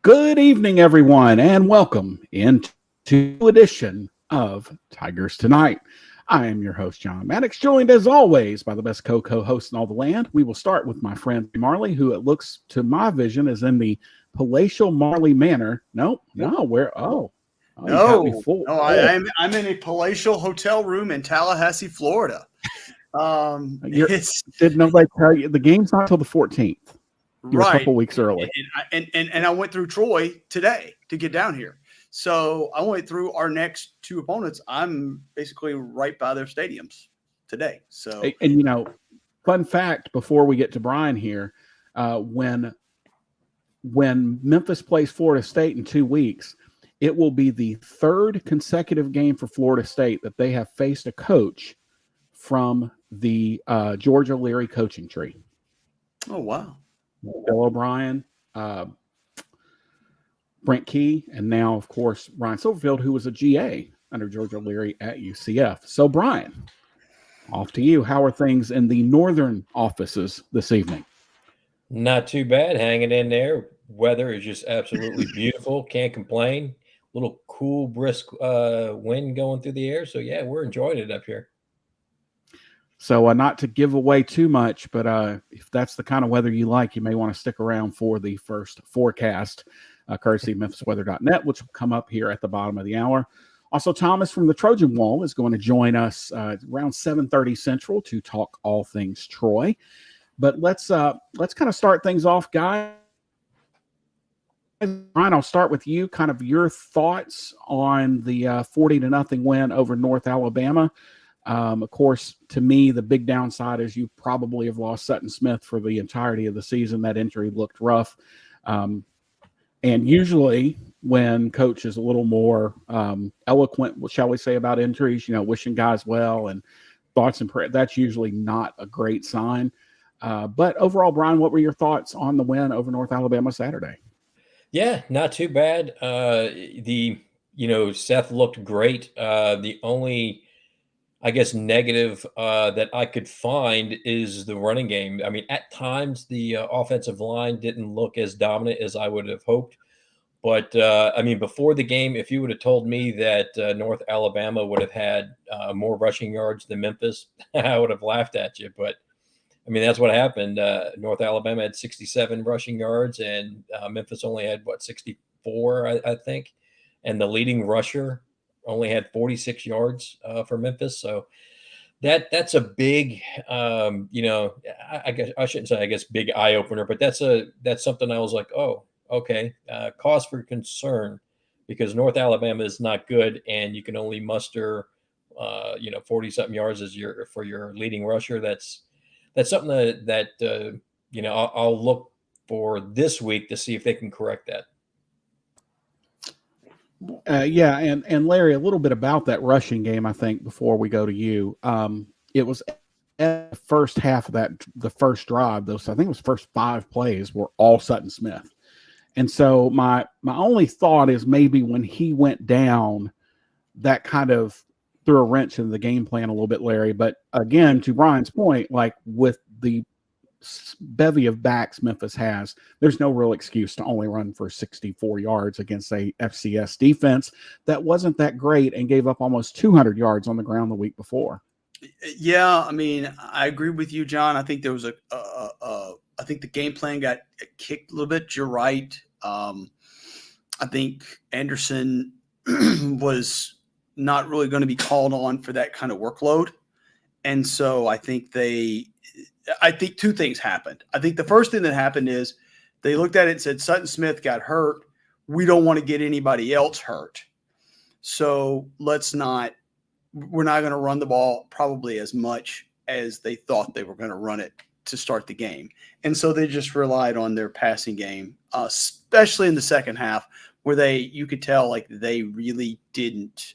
Good evening, everyone, and welcome into an edition of Tigers Tonight. I am your host, John Maddox, joined as always by the best co-host in all the land. We will start with my friend Marley, who it looks to my vision is in the palatial Marley Manor. No, where? You got me No, full. no, I'm in a palatial hotel room in Tallahassee, Florida. It's Did nobody tell you the game's not until the 14th? You're a right, couple weeks early. and I went through Troy today to get down here. So I went through our next two opponents. I'm basically right by their stadiums today. So And fun fact before we get to Bryan here, when Memphis plays Florida State in 2 weeks, it will be the third consecutive game for Florida State that they have faced a coach from the Georgia Leary coaching tree. oh wow, Bill O'Brien, Brent Key, and now, of course, Ryan Silverfield, who was a GA under Georgia Leary at UCF. So, Bryan, off to you. How are things in the northern offices this evening? Not too bad, hanging in there. Weather is just absolutely beautiful. Can't complain. A little cool, brisk wind going through the air. So, yeah, we're enjoying it up here. So not to give away too much, but if that's the kind of weather you like, you may want to stick around for the first forecast, courtesy of MemphisWeather.net, which will come up here at the bottom of the hour. Also, Thomas from the Trojan Wall is going to join us around 7:30 Central to talk all things Troy. But let's kind of start things off, guys. Bryan, I'll start with you. Kind of your thoughts on the 40-0 win over North Alabama. Of course, to me, the big downside is you probably have lost Sutton Smith for the entirety of the season. That injury looked rough. And usually when coach is a little more eloquent, shall we say, about injuries, wishing guys well and thoughts and prayers, that's usually not a great sign. But overall, Bryan, what were your thoughts on the win over North Alabama Saturday? Yeah, not too bad. Seth looked great. The only, I guess, negative that I could find is the running game. I mean, at times the offensive line didn't look as dominant as I would have hoped. But, before the game, if you would have told me that North Alabama would have had more rushing yards than Memphis, I would have laughed at you. But, that's what happened. North Alabama had 67 rushing yards, and Memphis only had, 64, I think. And the leading rusher only had 46 yards for Memphis. So that's a big, I guess I shouldn't say, big eye opener, but that's something I was like, oh, okay. Cause for concern, because North Alabama is not good, and you can only muster, 40 something yards for your leading rusher. That's something that I'll look for this week to see if they can correct that. And Larry, a little bit about that rushing game, I think, before we go to you. It was at the first half of the first drive, I think it was first 5 plays were all Sutton Smith. And so my only thought is maybe when he went down, that kind of threw a wrench in the game plan a little bit, Larry. But again, to Bryan's point, like with the bevy of backs Memphis has, there's no real excuse to only run for 64 yards against a FCS defense that wasn't that great and gave up almost 200 yards on the ground the week before. Yeah, I agree with you, John. I think there was I think the game plan got kicked a little bit. You're right. I think Anderson was not really going to be called on for that kind of workload. And so I think 2 things happened. I think the first thing that happened is they looked at it and said, Sutton Smith got hurt. We don't want to get anybody else hurt. So we're not going to run the ball probably as much as they thought they were going to run it to start the game. And so they just relied on their passing game, especially in the second half, where you could tell like they really didn't,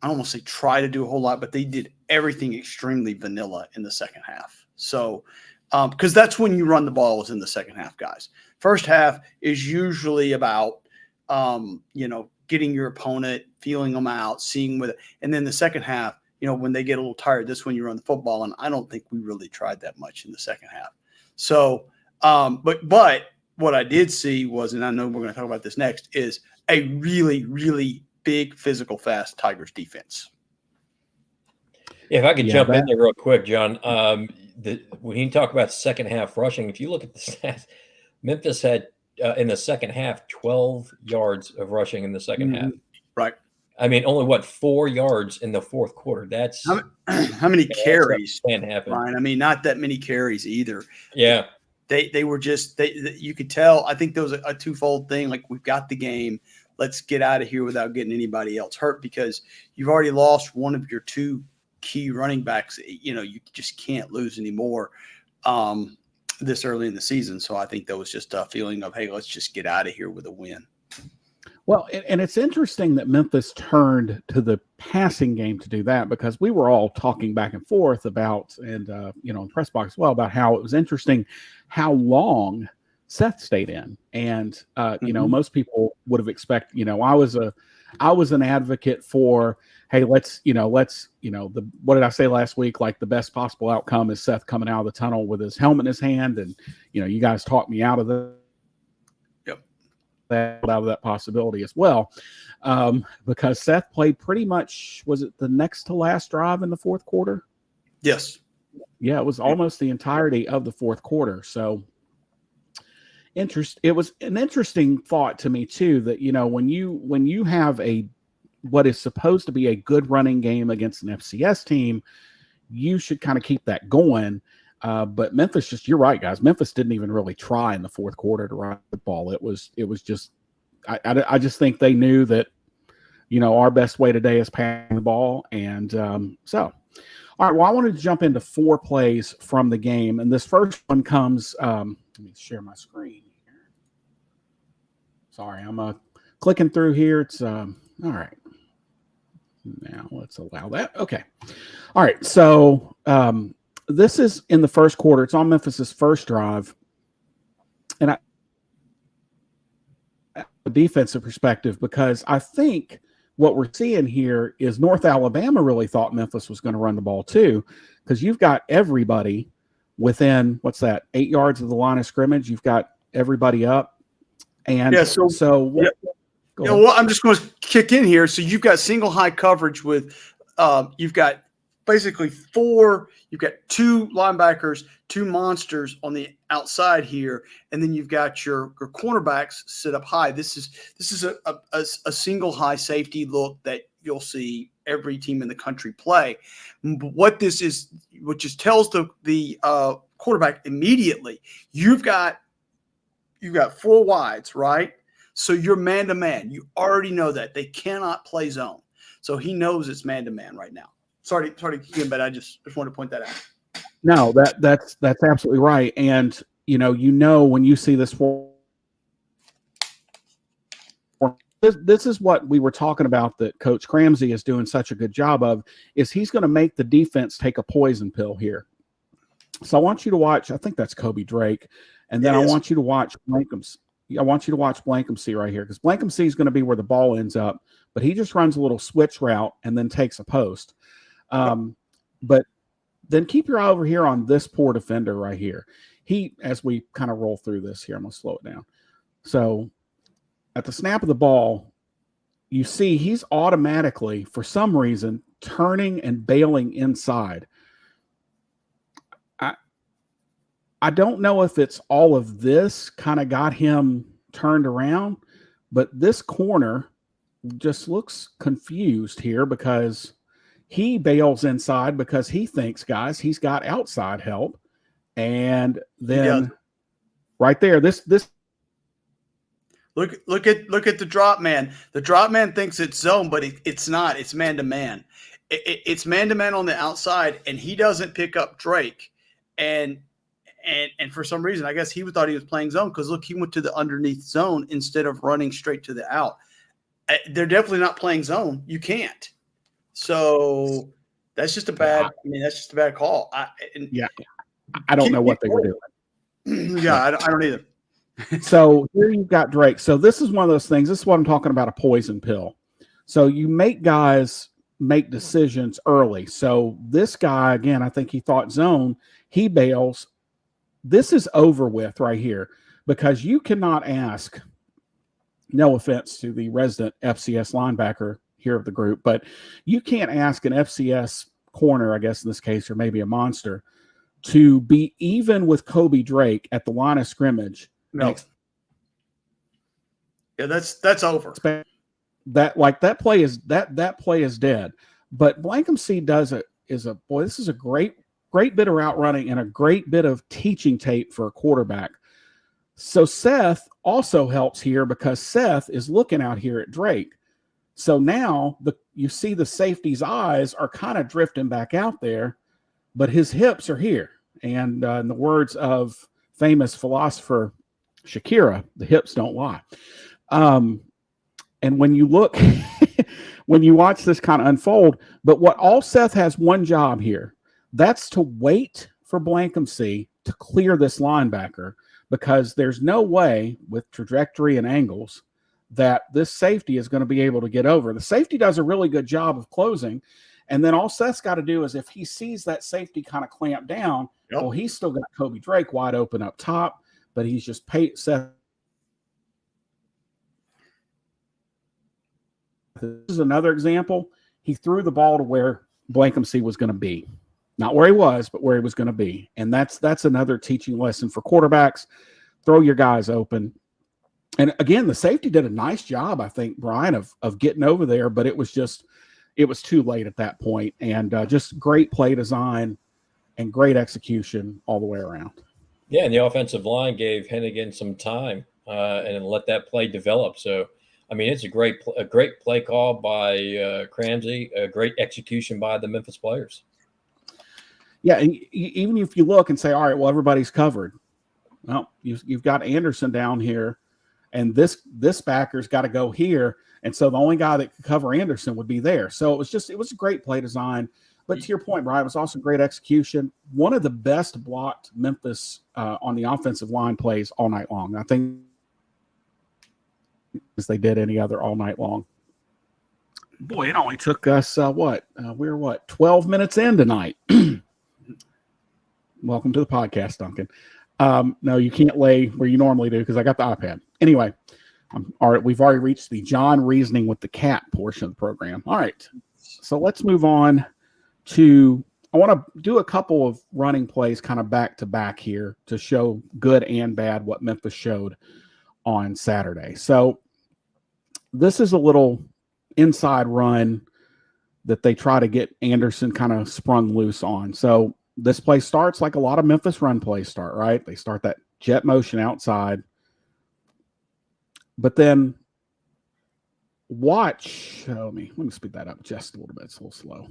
I don't want to say try to do a whole lot, but they did everything extremely vanilla in the second half. So, because that's when you run the ball is in the second half, guys. First half is usually about, getting your opponent, feeling them out, seeing with it. And then the second half, when they get a little tired, that's when you run the football. And I don't think we really tried that much in the second half. So, but what I did see was, and I know we're going to talk about this next, is a really, really big, physical, fast Tigers defense. If I could jump in there real quick, John, when you talk about second half rushing, if you look at the stats, Memphis had in the second half 12 yards of rushing in the second half. Right. I mean, only 4 yards in the fourth quarter. That's how many carries can't happen. Ryan? I mean, not that many carries either. Yeah. They were just you could tell. I think there was a twofold thing. Like, we've got the game. Let's get out of here without getting anybody else hurt, because you've already lost one of your two key running backs. You just can't lose anymore this early in the season. So I think that was just a feeling of, hey, let's just get out of here with a win. Well, and it's interesting that Memphis turned to the passing game to do that, because we were all talking back and forth about, and in the press box as well, about how it was interesting how long Seth stayed in. And most people would have expected, I was an advocate for, hey, let's what did I say last week? Like, the best possible outcome is Seth coming out of the tunnel with his helmet in his hand, and you guys talked me out of out of that possibility as well, because Seth played pretty much, was it the next to last drive in the fourth quarter? Yes. Yeah, it was almost the entirety of the fourth quarter. So it was an interesting thought to me too, that when you have what is supposed to be a good running game against an FCS team, you should kind of keep that going. But Memphis, you're right, guys. Memphis didn't even really try in the fourth quarter to run the ball. It was just, I just think they knew that, our best way today is passing the ball. And so, all right, well, I wanted to jump into 4 plays from the game. And this first one comes, let me share my screen here. Sorry, I'm clicking through here. It's, all right. Now let's allow that. Okay. All right. So, this is in the first quarter. It's on Memphis's first drive. And a defensive perspective, because I think what we're seeing here is North Alabama really thought Memphis was going to run the ball too, because you've got everybody within, 8 yards of the line of scrimmage. You've got everybody up. And well, I'm just going to kick in here. So you've got single high coverage with you've got basically 4, you've got 2 linebackers, 2 monsters on the outside here, and then you've got your cornerbacks sit up high. This is a single high safety look that you'll see every team in the country play. What this is, which just tells the quarterback immediately, you've got 4 wides, right? So you're man to man. You already know that they cannot play zone, so he knows it's man to man right now. Sorry, but I just wanted to point that out. No, that's absolutely right. And when you see this, this is what we were talking about, that Coach Cramsey is doing such a good job of, is he's going to make the defense take a poison pill here. So I want you to watch, I think that's Kobe Drake, and then I want you to watch Blankham. I want you to watch Blankham C right here, because Blankham C is going to be where the ball ends up, but he just runs a little switch route and then takes a post. But then keep your eye over here on this poor defender right here. As we kind of roll through this here, I'm going to slow it down. So at the snap of the ball, you see he's automatically, for some reason, turning and bailing inside. I don't know if it's all of this kind of got him turned around, but this corner just looks confused here, because he bails inside because he thinks, guys, he's got outside help. And then right there, this look at the drop man. The drop man thinks it's zone, but it's not. It's man to man. It's man to man on the outside, and he doesn't pick up Drake. And for some reason, I guess he thought he was playing zone, because look, he went to the underneath zone instead of running straight to the out. They're definitely not playing zone. You can't. So that's just a bad. That's just a bad call. I don't know what they were doing. Yeah, I don't either. So here you've got Drake. So this is one of those things. This is what I'm talking about, a poison pill. So you make guys make decisions early. So this guy, again, I think he thought zone. He bails. This is over with right here. because you cannot ask, no offense to the resident FCS linebacker here of the group, but you can't ask an FCS corner, I guess in this case, or maybe a monster, to be even with Kobe Drake at the line of scrimmage. No. Yeah, that's over. That play is dead. But Blankensee this is a great bit of route running and a great bit of teaching tape for a quarterback. So Seth also helps here because Seth is looking out here at Drake. So now you see the safety's eyes are kind of drifting back out there, but his hips are here. And in the words of famous philosopher Shakira, the hips don't lie. And when you look, when you watch this kind of unfold, but all Seth has one job here, that's to wait for Blankensee to clear this linebacker, because there's no way with trajectory and angles that this safety is going to be able to get over. The safety does a really good job of closing. And then all Seth's got to do is if he sees that safety kind of clamp down, well, he's still got Kobe Drake wide open up top, but he's just Seth. This is another example. He threw the ball to where Blankensee was going to be. Not where he was, but where he was going to be. And that's another teaching lesson for quarterbacks. Throw your guys open. And again, the safety did a nice job, I think, Bryan, of getting over there, but it was too late at that point. And just great play design and great execution all the way around. Yeah, and the offensive line gave Hennigan some time and let that play develop. So, I mean, it's a great play call by Cramsey, a great execution by the Memphis players. Yeah, and even if you look and say, all right, well, everybody's covered. Well, you've got Anderson down here, and this backer's got to go here. And so the only guy that could cover Anderson would be there. So it was a great play design. But to your point, Bryan, it was also great execution. One of the best blocked Memphis on the offensive line plays all night long. I think as they did any other all night long. Boy, it only took us, we were 12 minutes in tonight. Welcome to the podcast, Duncan. No, you can't lay where you normally do because I got the iPad. Anyway, all right, we've already reached the John reasoning with the cat portion of the program. All right, so let's move on to, I want to do a couple of running plays kind of back to back here to show good and bad what Memphis showed on Saturday. So this is a little inside run that they try to get Anderson kind of sprung loose on. So this play starts like a lot of Memphis run plays start, right? They start that jet motion outside. But then watch, let me speed that up just a little bit. It's a little slow.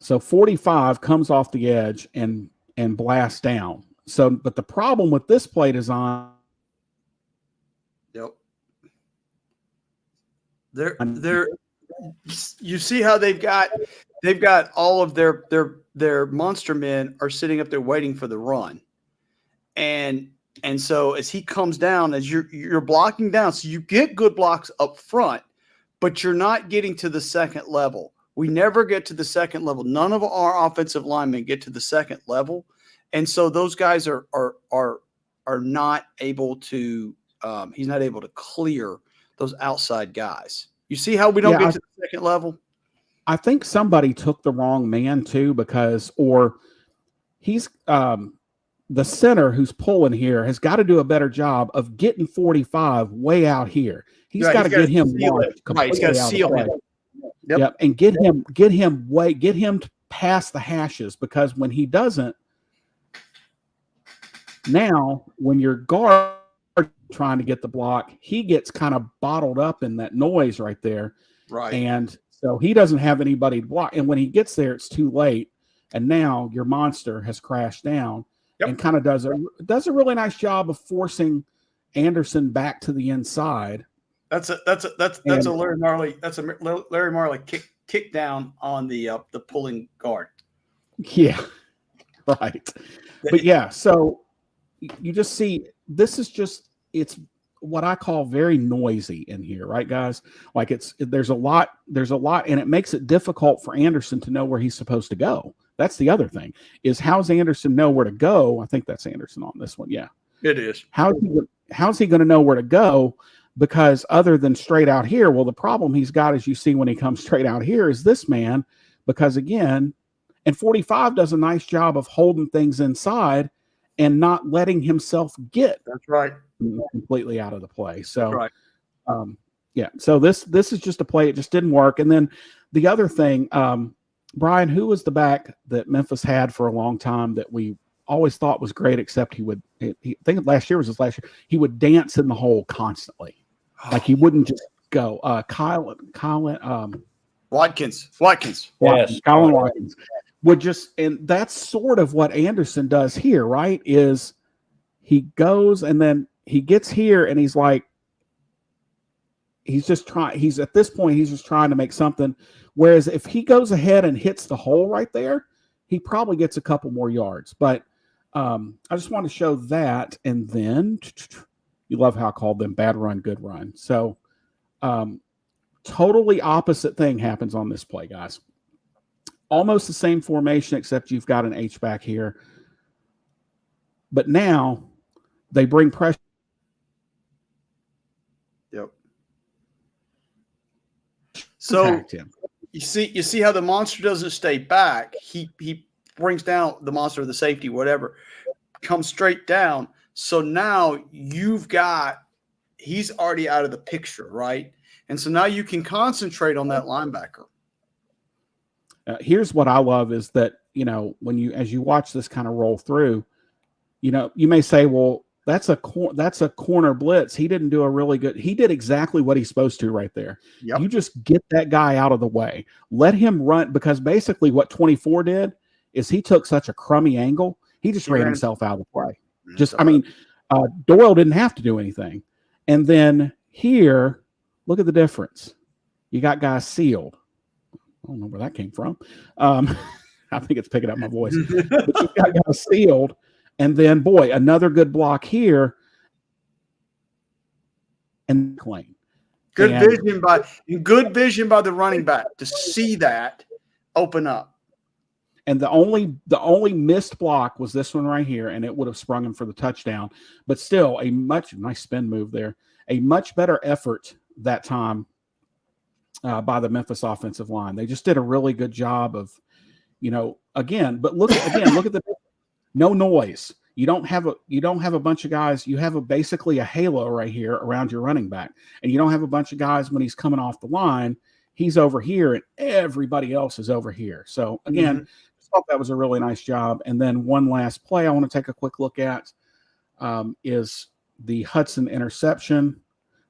So 45 comes off the edge and blasts down. So, but the problem with this play design. Yep. They're you see how they've got all of their monster men are sitting up there waiting for the run. And so as he comes down, as you're blocking down, so you get good blocks up front, but you're not getting to the second level. We never get to the second level. None of our offensive linemen get to the second level. And so those guys are not able to he's not able to clear those outside guys. You see how we don't get to the second level? I think somebody took the wrong man too, or he's the center who's pulling here has got to do a better job of getting 45 way out here. He's got to get him right. He's got to seal him. Yep. And get him past the hashes, because when he doesn't, now when your guard trying to get the block, he gets kind of bottled up in that noise right there. Right. And so he doesn't have anybody to block. And when he gets there, it's too late. And now your monster has crashed down and kind of does a really nice job of forcing Anderson back to the inside. That's a Larry Marley. That's a Larry Marley kick down on the pulling guard. Yeah, right. But yeah, so you just see it's what I call very noisy in here, right, guys? Like there's a lot, and it makes it difficult for Anderson to know where he's supposed to go. That's the other thing, is how's Anderson know where to go? I think that's Anderson on this one. Yeah. It is. How's he going to know where to go? Because other than straight out here, well, the problem he's got, as you see when he comes straight out here, is this man. Because again, and 45 does a nice job of holding things inside and not letting himself get That's right completely out of the play. So, right. Yeah. So this is just a play. It just didn't work. And then the other thing, Brian, who was the back that Memphis had for a long time that we always thought was great, except I think last year was his last year. He would dance in the hole constantly. Like he wouldn't just go. Watkins. Yes. Colin Watkins would just, and that's sort of what Anderson does here, right? Is he goes and then he gets here and he's like, he's at this point, he's just trying to make something. Whereas if he goes ahead and hits the hole right there, he probably gets a couple more yards. But I just want to show that. And then you love how I called them bad run, good run. So totally opposite thing happens on this play, guys. Almost the same formation, except you've got an H-back here. But now they bring pressure. Yep. So you see how the monster doesn't stay back. He brings down the monster, the safety, whatever, comes straight down. So now he's already out of the picture, right? And so now you can concentrate on that linebacker. Here's what I love is that, as you watch this kind of roll through, you may say, well, that's a corner blitz. He didn't do a really good. He did exactly what he's supposed to right there. Yep. You just get that guy out of the way. Let him run, because basically what 24 did is he took such a crummy angle. He just ran himself out of the play. Doyle didn't have to do anything. And then here, look at the difference. You got guys sealed. I don't know where that came from. I think it's picking up my voice. But you got guys sealed. And then, boy, another good block here. And lane. Good vision by the running back to see that open up. And the only missed block was this one right here, and it would have sprung him for the touchdown. But still, nice spin move there. A much better effort that time by the Memphis offensive line. They just did a really good job of, but look at the no noise. You don't have a bunch of guys. You have basically a halo right here around your running back, and you don't have a bunch of guys when he's coming off the line. He's over here, and everybody else is over here. So again, I thought that was a really nice job. And then one last play I want to take a quick look at is the Hudson interception.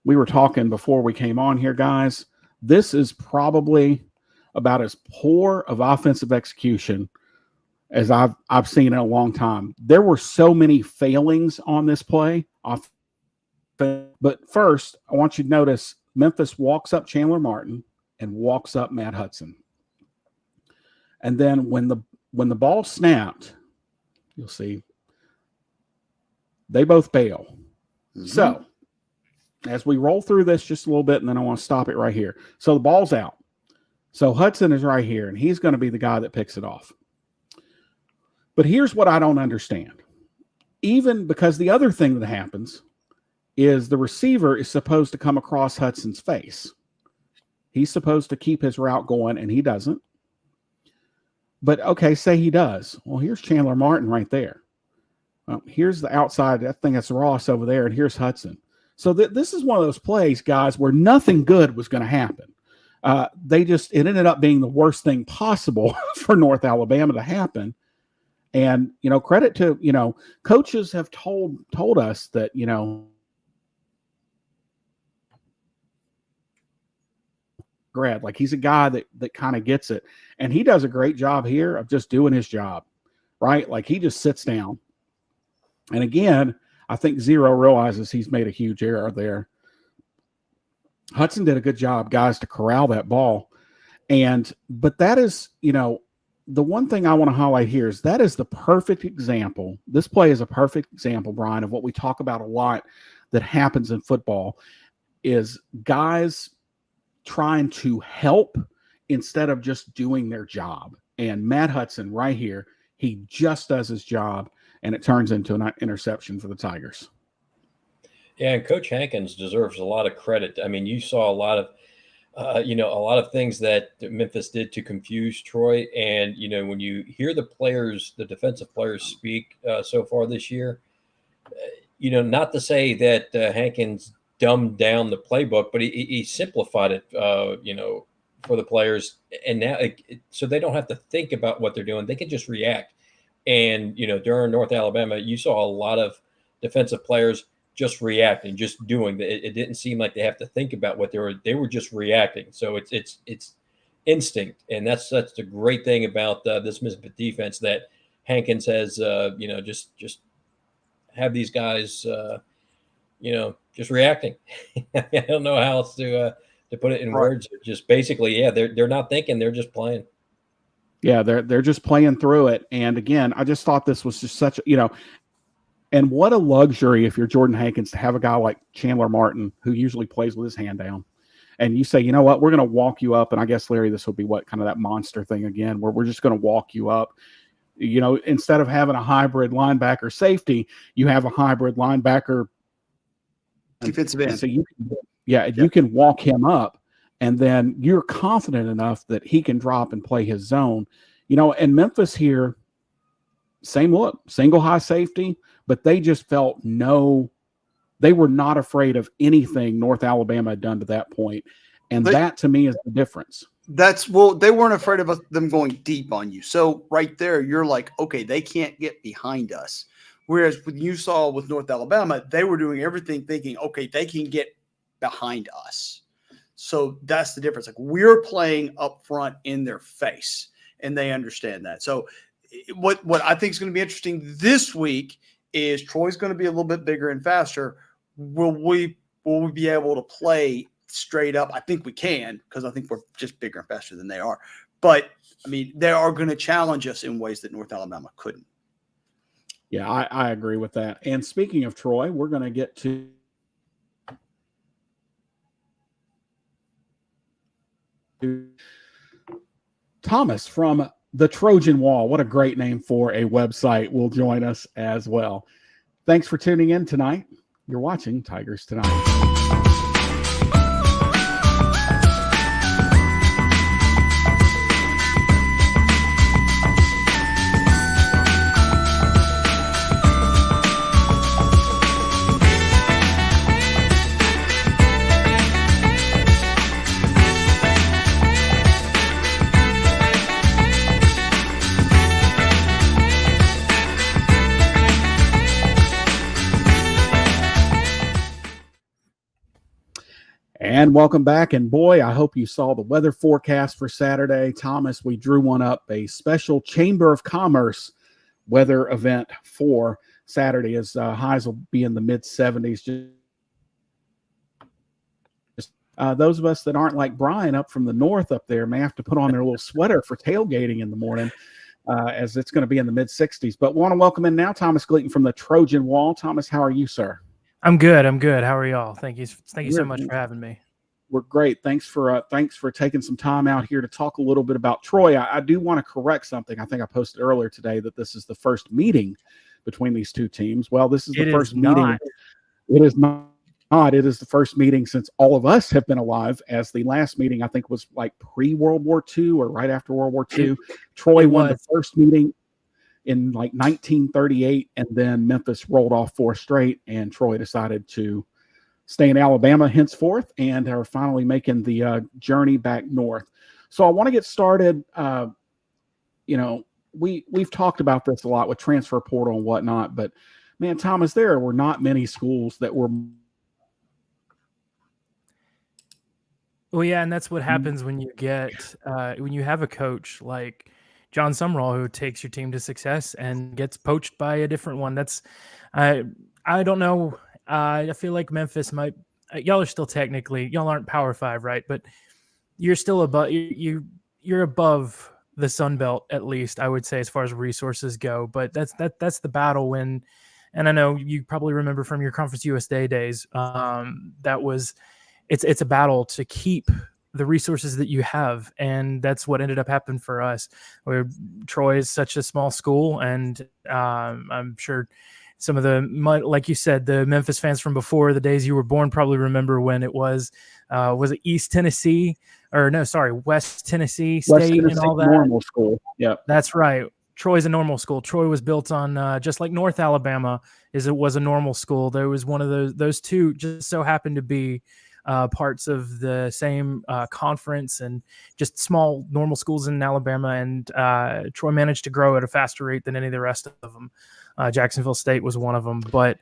We were talking before we came on here, guys. This is probably about as poor of offensive execution as I've seen in a long time. There were so many failings on this play. But first, I want you to notice Memphis walks up Chandler Martin and walks up Matt Hudson. And then when the ball snapped, you'll see they both bail. Mm-hmm. So as we roll through this just a little bit, and then I want to stop it right here. So the ball's out. So Hudson is right here, and he's going to be the guy that picks it off. But here's what I don't understand. Even because the other thing that happens is the receiver is supposed to come across Hudson's face. He's supposed to keep his route going, and he doesn't. But, okay, say he does. Well, here's Chandler Martin right there. Here's the outside. I think that's Ross over there, and here's Hudson. So this is one of those plays, guys, where nothing good was going to happen. It ended up being the worst thing possible for North Alabama to happen. And, credit to, coaches have told us that, Grad, like he's a guy that kind of gets it. And he does a great job here of just doing his job, right? Like he just sits down. And again, I think Zero realizes he's made a huge error there. Hudson did a good job, guys, to corral that ball. But that is, the one thing I want to highlight here is that is the perfect example. This play is a perfect example, Brian, of what we talk about a lot that happens in football is guys trying to help instead of just doing their job. And Matt Hudson right here, he just does his job. and it turns into an interception for the Tigers. Yeah, and Coach Hankins deserves a lot of credit. I mean, you saw a lot of a lot of things that Memphis did to confuse Troy. And, when you hear the players, the defensive players speak so far this year, not to say that Hankins dumbed down the playbook, but he simplified it, for the players. And now, so they don't have to think about what they're doing. They can just react. And, during North Alabama, you saw a lot of defensive players just reacting, just doing. It didn't seem like they have to think about what they were just reacting. So it's instinct, and that's the great thing about this Mississippi defense, that Hankins has just have these guys just reacting. I don't know how else to put it in words. Just basically, they're not thinking, they're just playing. Yeah, they're just playing through it. And again, I just thought this was just such and what a luxury if you're Jordan Hankins to have a guy like Chandler Martin, who usually plays with his hand down. And you say, you know what, we're going to walk you up. And I guess, Larry, this will be kind of that monster thing again, where we're just going to walk you up. Instead of having a hybrid linebacker safety, you have a hybrid linebacker defensive end. So you can walk him up, and then you're confident enough that he can drop and play his zone. And Memphis here, same look, single high safety, but they just felt they were not afraid of anything North Alabama had done to that point. And that to me is the difference. They weren't afraid of them going deep on you. So right there, you're like, okay, they can't get behind us. Whereas when you saw with North Alabama, they were doing everything thinking, okay, they can get behind us. So that's the difference. Like, we're playing up front in their face, and they understand that. So what I think is going to be interesting this week is Troy's going to be a little bit bigger and faster. Will we be able to play straight up? I think we can, because I think we're just bigger and faster than they are. But, I mean, they are going to challenge us in ways that North Alabama couldn't. Yeah, I agree with that. And speaking of Troy, we're going to get to Thomas from the Trojan Wall. What a great name for a website. Will join us as well. Thanks for tuning in tonight. You're watching Tigers Tonight. And welcome back. And boy, I hope you saw the weather forecast for Saturday. Thomas, we drew one up, a special Chamber of Commerce weather event for Saturday, as highs will be in the mid-70s. Those of us that aren't like Brian up from the north up there may have to put on their little sweater for tailgating in the morning, as it's going to be in the mid-60s. But we want to welcome in now Thomas Gleaton from the Trojan Wall. Thomas, how are you, sir? I'm good. How are y'all? Thank you so much for having me. We're great. Thanks for taking some time out here to talk a little bit about Troy. I do want to correct something. I think I posted earlier today that this is the first meeting between these two teams. Well, this is the first meeting. It is not. It is the first meeting since all of us have been alive, as the last meeting I think was like pre-World War II or right after World War II. Troy won the first meeting in like 1938, and then Memphis rolled off 4 straight, and Troy decided to stay in Alabama henceforth, and are finally making the journey back north. So I want to get started. We've talked about this a lot with transfer portal and whatnot, but man, Thomas, there were not many schools that were. Well, yeah, and that's what happens when you have a coach like John Sumrall, who takes your team to success and gets poached by a different one. I don't know. I feel like Memphis might. Y'all are still y'all aren't Power 5, right? But you're still above. You're above the Sun Belt, at least I would say, as far as resources go. But that's the battle when. And I know you probably remember from your Conference USA days. It's a battle to keep the resources that you have, and that's what ended up happening for us. Where Troy is such a small school, and I'm sure some of the, like you said, the Memphis fans from before the days you were born probably remember when it was it East Tennessee, or no, sorry, West Tennessee State, West Tennessee and all that. normal school. Yeah, that's right. Troy's a normal school. Troy was built on just like North Alabama was a normal school. There was one of those two just so happened to be parts of the same conference, and just small normal schools in Alabama. And Troy managed to grow at a faster rate than any of the rest of them. Jacksonville State was one of them. But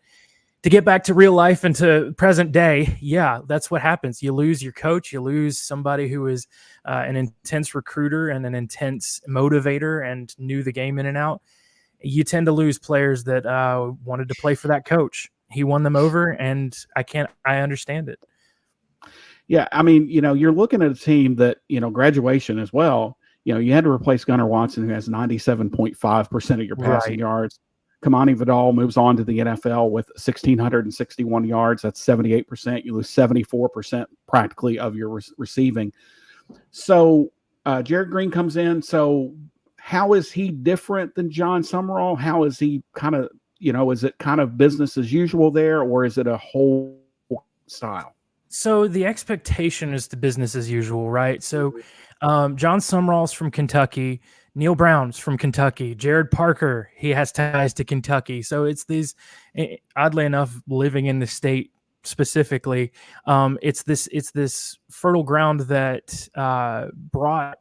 to get back to real life and to present day, yeah, that's what happens. You lose your coach. You lose somebody who is an intense recruiter and an intense motivator and knew the game in and out. You tend to lose players that wanted to play for that coach. He won them over, and I understand it. Yeah, I mean, you're looking at a team that, graduation as well. You had to replace Gunnar Watson, who has 97.5% of your passing yards. Kamani Vidal moves on to the NFL with 1,661 yards. That's 78%. You lose 74% practically of your receiving. So Jared Green comes in. So how is he different than John Summerall? How is he kind of, is it kind of business as usual there, or is it a whole style? So the expectation is the business as usual, right? So John Summerall's from Kentucky. Neil Brown's from Kentucky. Jared Parker, he has ties to Kentucky. So it's these, oddly enough, living in the state specifically, it's this fertile ground that brought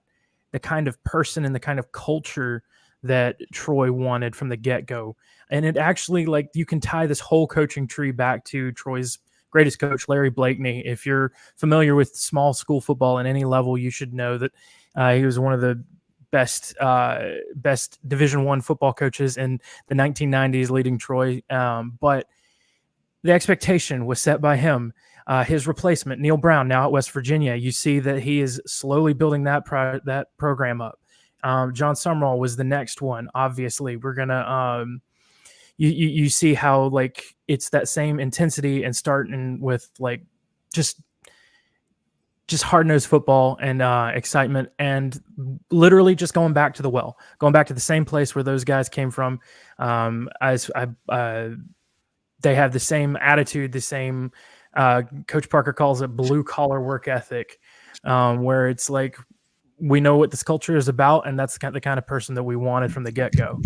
the kind of person and the kind of culture that Troy wanted from the get-go. And it actually, like, you can tie this whole coaching tree back to Troy's greatest coach, Larry Blakeney. If you're familiar with small school football at any level, you should know that he was one of the best Division I football coaches in the 1990s, leading Troy. But the expectation was set by him. His replacement, Neil Brown, now at West Virginia, you see that he is slowly building that program up. John Summerall was the next one. Obviously, we're gonna you see how, like, it's that same intensity, and starting with, like, just hard-nosed football and excitement, and literally just going back to the well, going back to the same place where those guys came from. They have the same attitude, the same Coach Parker calls it blue-collar work ethic, where it's like, we know what this culture is about, and that's the kind of person that we wanted from the get-go.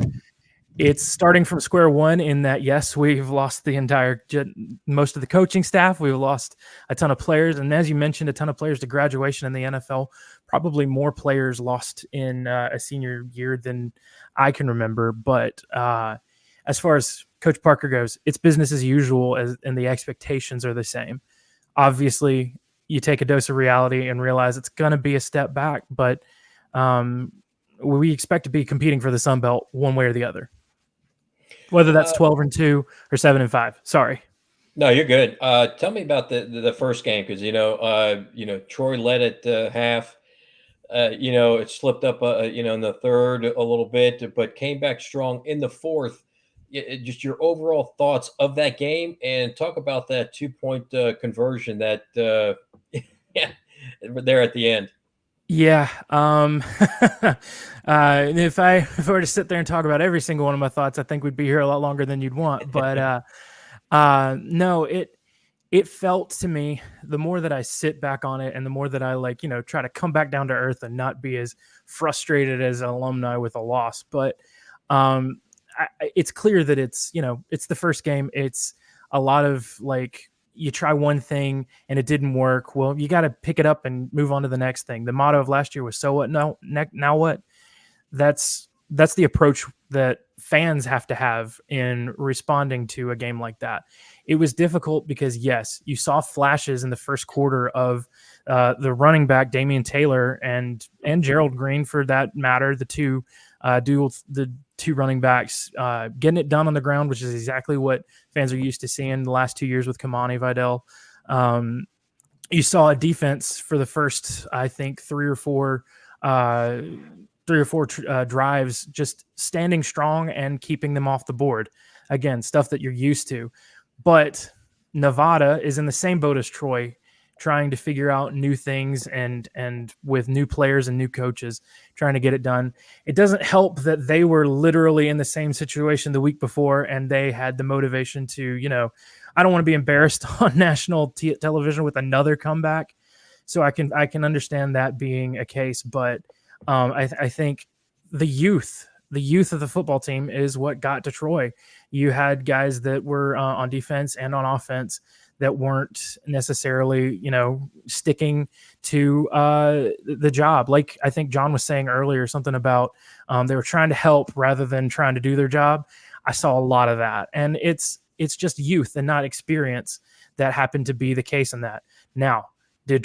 It's starting from square one in that, yes, we've lost most of the coaching staff. We've lost a ton of players. And as you mentioned, a ton of players to graduation in the NFL, probably more players lost in a senior year than I can remember. But as far as Coach Parker goes, it's business as usual, and the expectations are the same. Obviously, you take a dose of reality and realize it's going to be a step back, but we expect to be competing for the Sun Belt one way or the other. Whether that's 12-2 or 7-5. Sorry. No, you're good. Tell me about the first game, because Troy led at half. It slipped up in the third a little bit, but came back strong in the fourth. Just your overall thoughts of that game, and talk about that 2-point conversion that there at the end. Yeah. If I were to sit there and talk about every single one of my thoughts, I think we'd be here a lot longer than you'd want. But no, it felt to me, the more that I sit back on it, and the more that I try to come back down to earth and not be as frustrated as an alumni with a loss. But it's clear that it's the first game. It's a lot of, like, you try one thing and it didn't work. Well, you got to pick it up and move on to the next thing. The motto of last year was, so what? No, now what? That's the approach that fans have to have in responding to a game like that. It was difficult because, yes, you saw flashes in the first quarter of the running back, Damian Taylor, and Gerald Green, for that matter, the two running backs getting it done on the ground, which is exactly what fans are used to seeing the last 2 years with Kamani Vidal. You saw a defense for the first, I think, three or four drives, just standing strong and keeping them off the board. Again, stuff that you're used to. But Nevada is in the same boat as Troy. trying to figure out new things and with new players and new coaches trying to get it done. It doesn't help that they were literally in the same situation the week before, and they had the motivation to, I don't want to be embarrassed on national television with another comeback. So I can understand that being a case, but I think the youth of the football team is what got to Troy. You had guys that were on defense and on offense that weren't necessarily, sticking to the job. Like I think John was saying earlier, something about they were trying to help rather than trying to do their job. I saw a lot of that, and it's just youth and not experience that happened to be the case in that. Now, did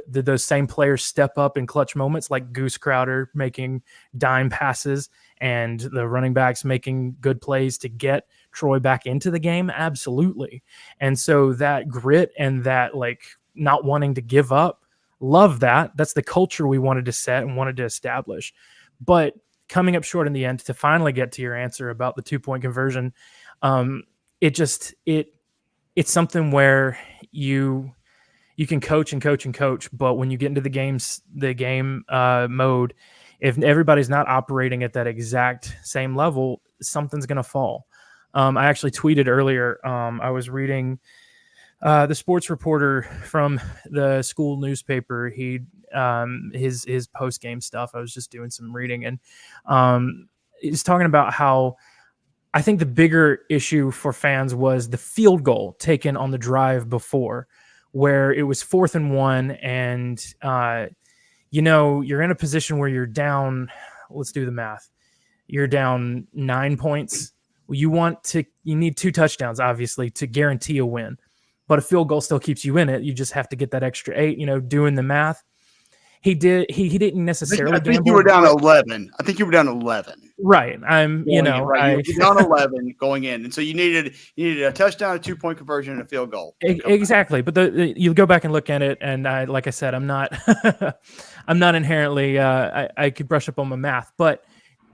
those same players step up in clutch moments like Goose Crowder making dime passes and the running backs making good plays to get Troy back into the game? Absolutely. And so that grit and that like not wanting to give up, love that. That's the culture we wanted to set and wanted to establish. But coming up short in the end to finally get to your answer about the 2-point conversion, it's something where you can coach and coach and coach, but when you get into the game mode, if everybody's not operating at that exact same level, something's going to fall. I actually tweeted earlier. I was reading the sports reporter from the school newspaper. His post game stuff. I was just doing some reading, and he's talking about how I think the bigger issue for fans was the field goal taken on the drive before, where it was 4th and 1, and you're in a position where you're down. Let's do the math. You're down 9 points. You need 2 touchdowns, obviously, to guarantee a win, but a field goal still keeps you in it. You just have to get that extra 8. Doing the math, he didn't necessarily. I think you were down 11. I think you were down 11. Right. You're down 11 going in, and so you needed a touchdown, a 2-point conversion, and a field goal. Exactly. But you go back and look at it, and like I said, I'm not I'm not inherently. I could brush up on my math, but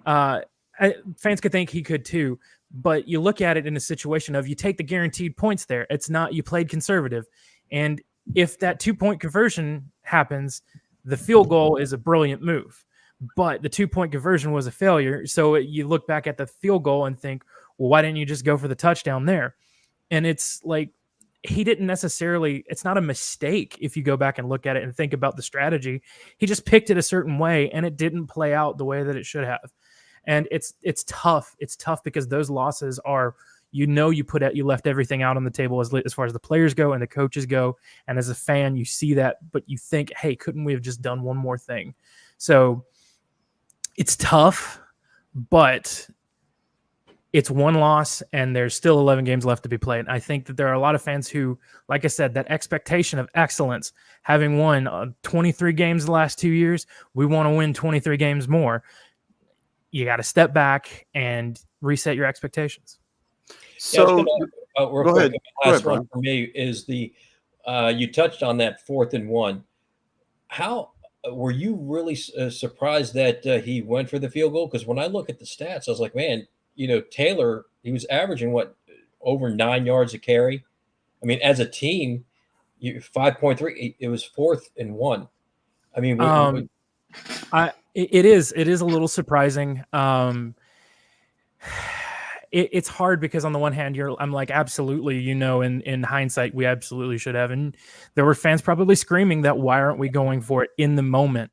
fans could think he could too. But you look at it in a situation of you take the guaranteed points there. It's not you played conservative, and if that 2-point conversion happens, the field goal is a brilliant move. But the 2-point conversion was a failure. So you look back at the field goal and think, well, why didn't you just go for the touchdown there? And it's like he didn't necessarily, it's not a mistake if you go back and look at it and think about the strategy. He just picked it a certain way and it didn't play out the way that it should have. And it's tough. It's tough because those losses are, you left everything out on the table as far as the players go and the coaches go. And as a fan, you see that, but you think, hey, couldn't we have just done one more thing? So it's tough, but it's one loss and there's still 11 games left to be played. I think that there are a lot of fans who, like I said, that expectation of excellence, having won 23 games the last 2 years, we want to win 23 games more. You got to step back and reset your expectations. So real quick, last one for me is you touched on that 4th and 1. How were you really surprised that he went for the field goal? Because when I look at the stats, I was like, man, Taylor, he was averaging over 9 yards a carry. I mean, as a team, 5.3. It was 4th and 1. I mean, it is a little surprising. It's hard because on the one hand, I'm like, absolutely, in hindsight, we absolutely should have. And there were fans probably screaming that why aren't we going for it in the moment?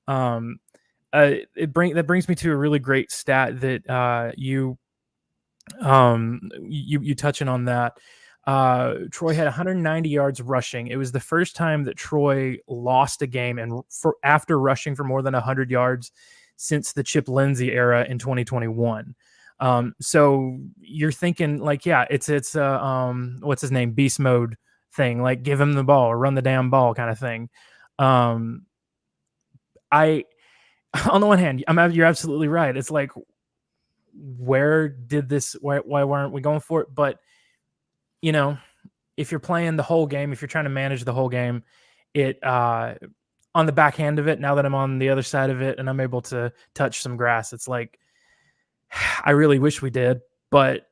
That brings me to a really great stat that you touching on that. Troy had 190 yards rushing. It was the first time that Troy lost a game after rushing for more than 100 yards since the Chip Lindsey era in 2021. So you're thinking like, yeah, it's what's his name? Beast mode thing, like give him the ball or run the damn ball kind of thing. On the one hand, you're absolutely right. It's like, why weren't we going for it? But if you're playing the whole game, if you're trying to manage the whole game, on the back end of it, now that I'm on the other side of it and I'm able to touch some grass, it's like, I really wish we did, but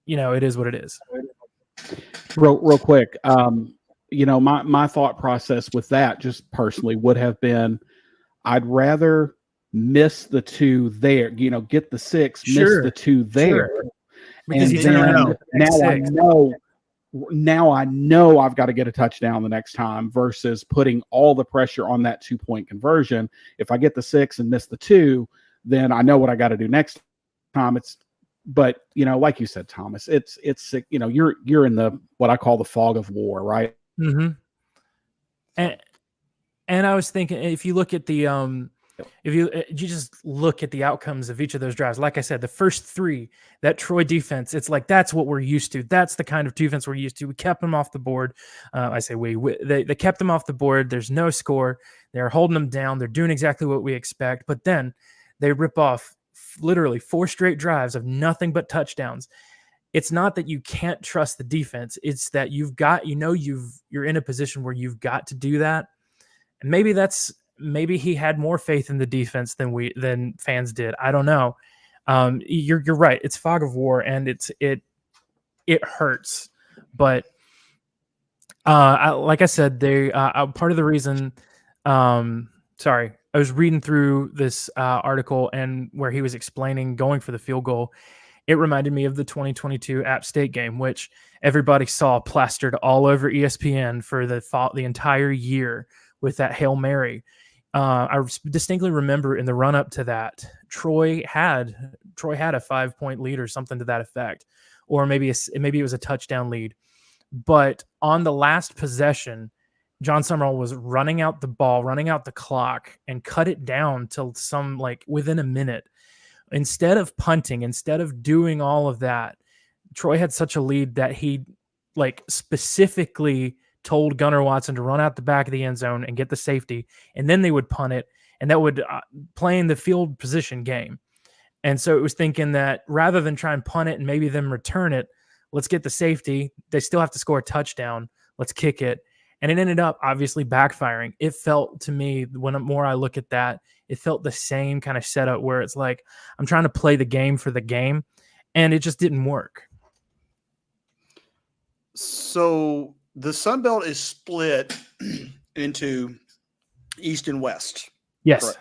it is what it is. Real quick. my thought process with that, just personally, would have been, I'd rather miss the 2 there, get the 6, miss the 2 there. Because And you turn around then and get the next 6. now I know I've got to get a touchdown the next time, versus putting all the pressure on that 2-point conversion. If I get the 6 and miss the 2, then I know what I got to do next time. But like you said, Thomas, it's you're in the, what I call the fog of war, right? Mm-hmm. And I was thinking, if you look at the if you just look at the outcomes of each of those drives, like I said, the first 3, that Troy defense, it's like, that's what we're used to. That's the kind of defense we're used to. We kept them off the board. I say they kept them off the board. There's no score. They're holding them down. They're doing exactly what we expect. But then they rip off literally 4 straight drives of nothing but touchdowns. It's not that you can't trust the defense. It's that you're in a position where you've got to do that. And maybe he had more faith in the defense than fans did. I don't know. You're right. It's fog of war, and it hurts. But like I said, part of the reason. Sorry, I was reading through this article, and where he was explaining going for the field goal, it reminded me of the 2022 App State game, which everybody saw plastered all over ESPN for the entire year with that Hail Mary. I distinctly remember in the run up to that, Troy had a 5-point lead or something to that effect, or maybe it was a touchdown lead. But on the last possession, John Summerall was running out the ball, running out the clock, and cut it down till within a minute. Instead of punting, instead of doing all of that, Troy had such a lead that he specifically told Gunnar Watson to run out the back of the end zone and get the safety, and then they would punt it, and that would play in the field position game. And so it was thinking that rather than try and punt it and maybe then return it, let's get the safety. They still have to score a touchdown. Let's kick it. And it ended up obviously backfiring. It felt to me, when more I look at that, it felt the same kind of setup where it's like, I'm trying to play the game for the game, and it just didn't work. So the Sun Belt is split into East and West. Yes.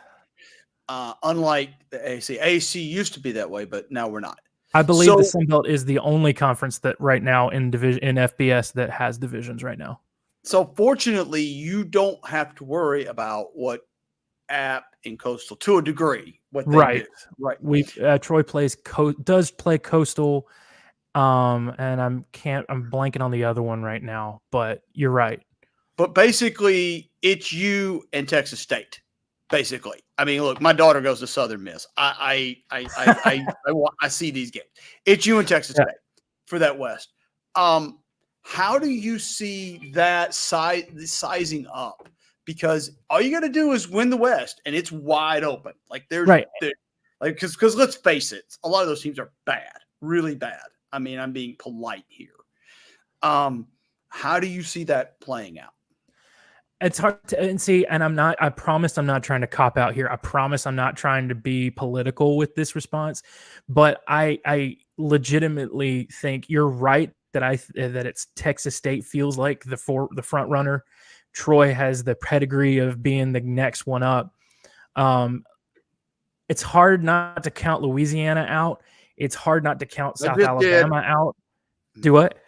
Unlike the AAC. AAC used to be that way, but now we're not. I believe the Sun Belt is the only conference that right now in FBS that has divisions right now. So fortunately, you don't have to worry about what App and Coastal, to a degree, what they do. Right. Troy does play Coastal, and I'm blanking on the other one right now, but you're right. But basically, it's you and Texas State. Basically, I mean, look, my daughter goes to Southern Miss. I see these games. It's you and Texas State for that West. How do you see that sizing up? Because all you got to do is win the West, and it's wide open. Because let's face it, a lot of those teams are bad, really bad. I mean, I'm being polite here. How do you see that playing out? It's hard to see, and I promise I'm not trying to cop out here. I promise I'm not trying to be political with this response, but I legitimately think you're right that it's Texas State feels like the front runner. Troy has the pedigree of being the next one up. It's hard not to count Louisiana out. It's hard not to count South Alabama out. Do what?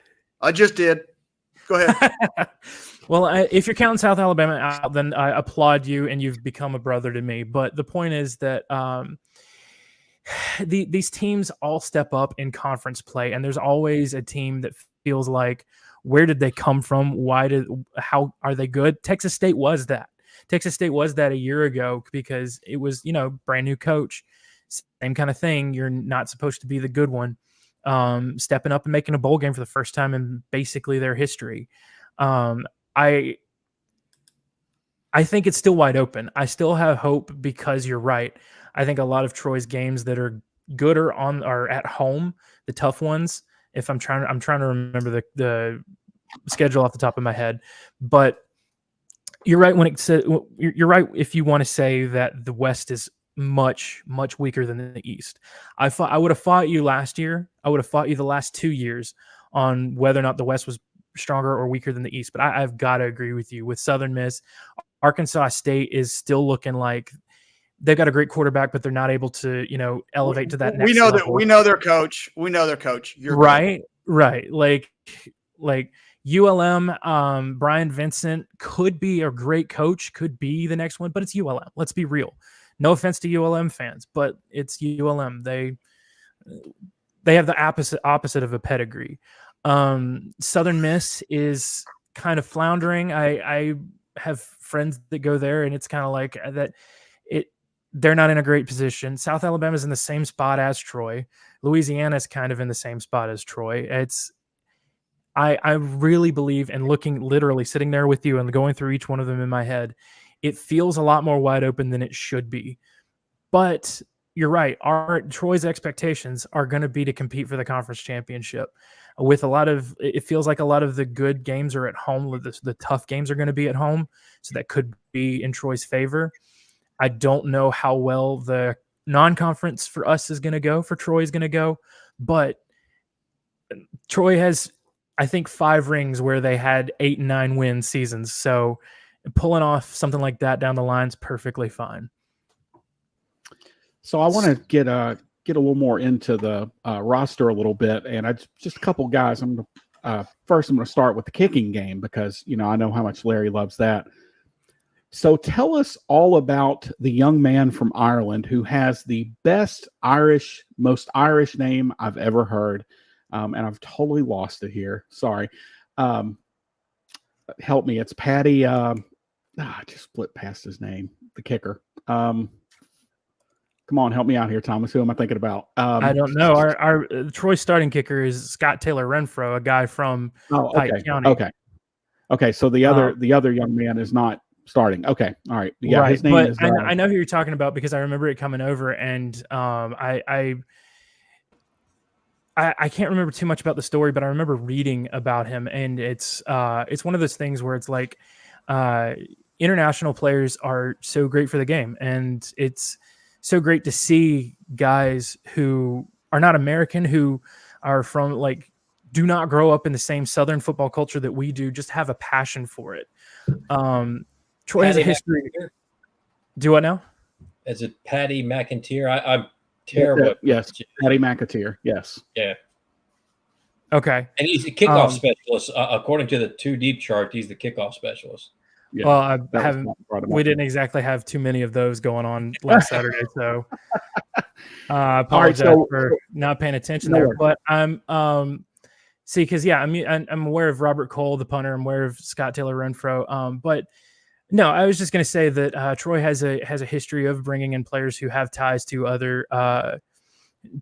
I just did. Go ahead. Well, if you're counting South Alabama out, then I applaud you, and you've become a brother to me. But the point is that these teams all step up in conference play, and there's always a team that feels like, where did they come from? How are they good? Texas State was that. Texas State was that a year ago because it was, brand new coach, same kind of thing. You're not supposed to be the good one. Stepping up and making a bowl game for the first time in basically their history. I think it's still wide open. I still have hope because you're right. I think a lot of Troy's games that are good are at home, the tough ones. If I'm trying to remember the schedule off the top of my head, but you're right you're right if you want to say that the West is much, much weaker than the East. I would have fought you last year. I would have fought you the last 2 years on whether or not the West was stronger or weaker than the East. But I've got to agree with you with Southern Miss. Arkansas State is still looking like they've got a great quarterback, but they're not able to, elevate to that next level. We know their coach. We know their coach. You're right. Good. Right. Like ULM, Brian Vincent could be a great coach, could be the next one, but it's ULM. Let's be real. No offense to ULM fans, but it's ULM. They have the opposite of a pedigree. Southern Miss is kind of floundering. I have friends that go there, and it's kind of like that. They're not in a great position. South Alabama's in the same spot as Troy. Louisiana's kind of in the same spot as Troy. I really believe, and literally sitting there with you and going through each one of them in my head, it feels a lot more wide open than it should be. But you're right. Troy's expectations are going to be to compete for the conference championship. With it feels like a lot of the good games are at home. The tough games are going to be at home. So that could be in Troy's favor. I don't know how well the non-conference for us is going to go, for Troy is going to go, but Troy has, I think, 5 rings where they had 8 and 9 win seasons. So pulling off something like that down the line is perfectly fine. So I want to get a little more into the roster a little bit, and just a couple guys. First I'm going to start with the kicking game because I know how much Larry loves that. So tell us all about the young man from Ireland who has the most Irish name I've ever heard. And I've totally lost it here. Sorry. Help me. It's Paddy. I just split past his name, the kicker. Come on, help me out here, Thomas. Who am I thinking about? I don't know. Our Troy starting kicker is Scott Taylor Renfro, a guy from Pike County. Okay. So the other young man is not starting. Okay. All right. Yeah. Right. His name is. I know who you're talking about because I remember it coming over, and I can't remember too much about the story, but I remember reading about him, and it's one of those things where it's like international players are so great for the game, and it's so great to see guys who are not American, who are from do not grow up in the same Southern football culture that we do, just have a passion for it. Troy has a history. Do what now? Is it Paddy McIntyre? I'm terrible. Yes, Paddy McIntyre. Yes. Yeah. Okay. And he's the kickoff specialist. According to the 2 deep chart, he's the kickoff specialist. Yeah, well, we didn't exactly have too many of those going on last Saturday, so I apologize for not paying attention there. But I'm because I'm aware of Robert Cole, the punter. I'm aware of Scott Taylor Renfro. But no, I was just going to say that Troy has a history of bringing in players who have ties to other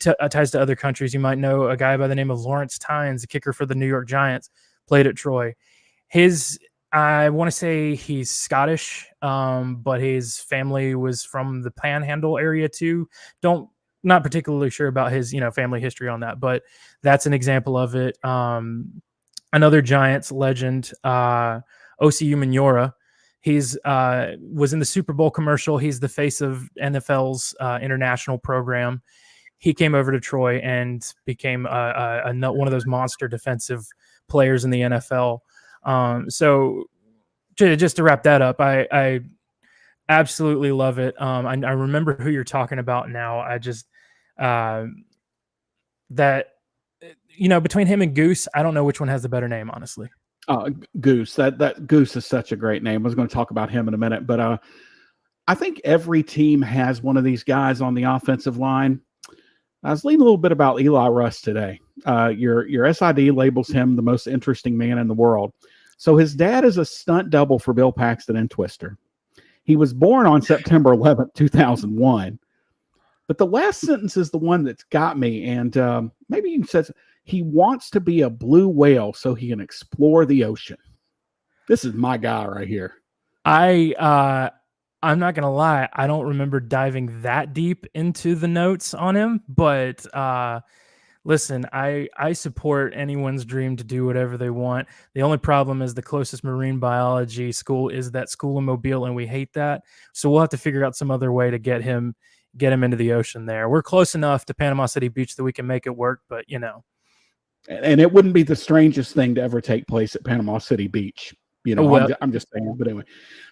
ties to other countries. You might know a guy by the name of Lawrence Tynes, the kicker for the New York Giants, played at Troy. I want to say he's Scottish, but his family was from the Panhandle area too. Not particularly sure about his, family history on that, but that's an example of it. Another Giants legend, Osi Umenyiora. He's was in the Super Bowl commercial. He's the face of NFL's international program. He came over to Troy and became one of those monster defensive players in the NFL. So just to wrap that up, I absolutely love it. I remember who you're talking about now. I just between him and Goose, I don't know which one has the better name, honestly. Goose. That Goose is such a great name. I was going to talk about him in a minute, but I think every team has one of these guys on the offensive line. I was reading a little bit about Eli Russ today. Your SID labels him the most interesting man in the world. So his dad is a stunt double for Bill Paxton and Twister. He was born on September 11th, 2001. But the last sentence is the one that's got me. And maybe he says he wants to be a blue whale so he can explore the ocean. This is my guy right here. I'm not going to lie. I don't remember diving that deep into the notes on him, but listen, I support anyone's dream to do whatever they want. The only problem is the closest marine biology school is that school in Mobile, and we hate that. So we'll have to figure out some other way to get him into the ocean there. We're close enough to Panama City Beach that we can make it work, but And it wouldn't be the strangest thing to ever take place at Panama City Beach. Well, I'm just saying. But anyway,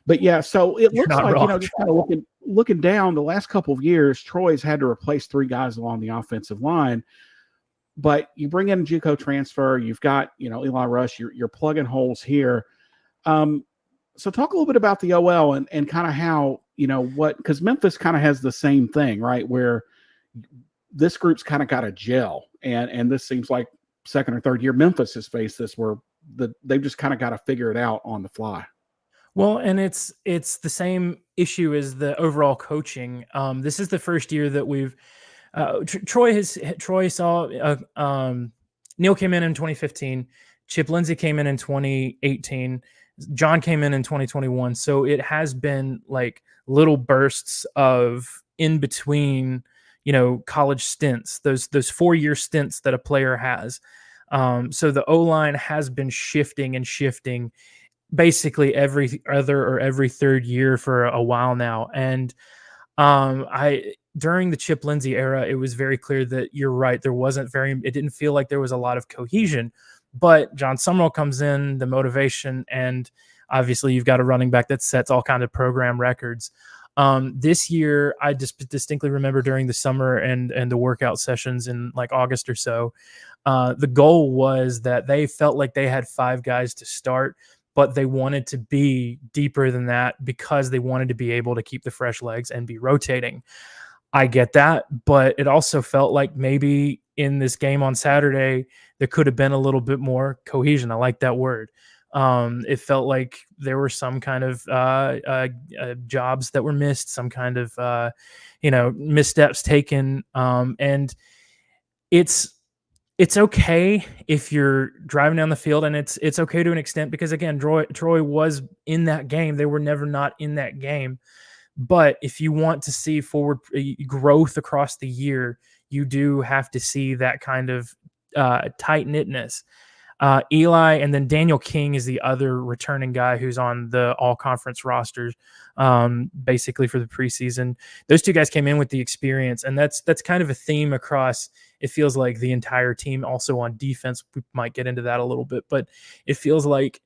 but yeah. So it looks not like wrong. just kind of looking down the last couple of years, Troy's had to replace 3 guys along the offensive line. But you bring in a JUCO transfer, you've got Eli Rush, you're plugging holes here. So talk a little bit about the OL and kind of how because Memphis kind of has the same thing, right? Where this group's kind of got a gel, and this seems like second or third year Memphis has faced this where they've just kind of got to figure it out on the fly. Well, and it's the same issue as the overall coaching. This is the first year that we've Troy saw Neil came in 2015, Chip Lindsey came in 2018, John came in 2021. So it has been like little bursts of in between, college stints, those 4-year stints that a player has. So the O-line has been shifting basically every other or every third year for a while now. And during the Chip Lindsey era, it was very clear that you're right. It didn't feel like there was a lot of cohesion, but John Summerall comes in, the motivation, and obviously you've got a running back that sets all kinds of program records. This year, I just distinctly remember during the summer and the workout sessions in like August or so, the goal was that they felt like they had 5 guys to start, but they wanted to be deeper than that because they wanted to be able to keep the fresh legs and be rotating. I get that, but it also felt like maybe in this game on Saturday, there could have been a little bit more cohesion. I like that word. It felt like there were some kind of jobs that were missed, some kind of missteps taken, and it's okay if you're driving down the field, and it's okay to an extent because again, Troy was in that game. They were never not in that game. But if you want to see forward growth across the year, you do have to see that kind of tight knitness. Eli and then Daniel King is the other returning guy who's on the all conference rosters, basically for the preseason. Those 2 guys came in with the experience, and that's kind of a theme across. It feels like the entire team. Also on defense, we might get into that a little bit, but it feels like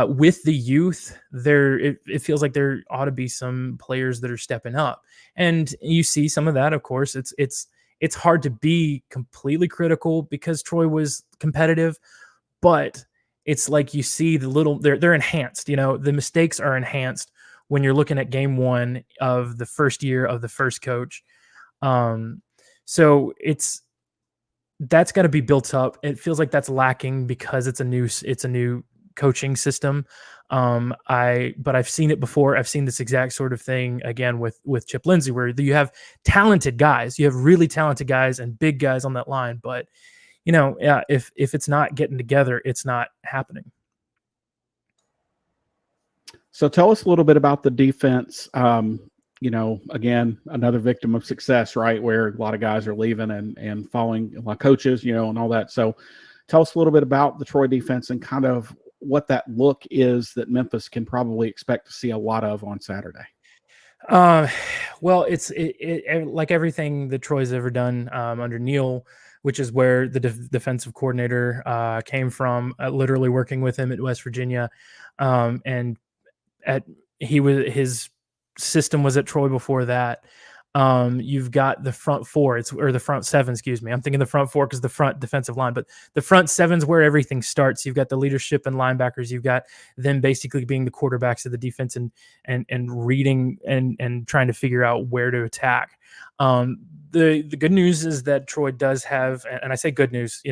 with the youth, it feels like there ought to be some players that are stepping up, and you see some of that. Of course, it's hard to be completely critical because Troy was competitive. But it's like you see they're enhanced. The mistakes are enhanced when you're looking at game 1 of the first year of the first coach. So that's got to be built up. It feels like that's lacking because it's a new coaching system. But I've seen it before. I've seen this exact sort of thing again with Chip Lindsey, where you have talented guys, you have really talented guys and big guys on that line, but if it's not getting together, it's not happening. So tell us a little bit about the defense. Again, another victim of success, right? Where a lot of guys are leaving and following a lot of coaches, and all that. So tell us a little bit about the Troy defense and kind of what that look is that Memphis can probably expect to see a lot of on Saturday. Well, it's like everything that Troy's ever done under Neil, which is where the defensive coordinator came from, literally working with him at West Virginia. And his system was at Troy before that. You've got the front 4, or the front 7, excuse me. I'm thinking the front 4 because the front defensive line, but the front 7's where everything starts. You've got the leadership and linebackers. You've got them basically being the quarterbacks of the defense and reading and trying to figure out where to attack. The good news is that Troy does have, and I say good news,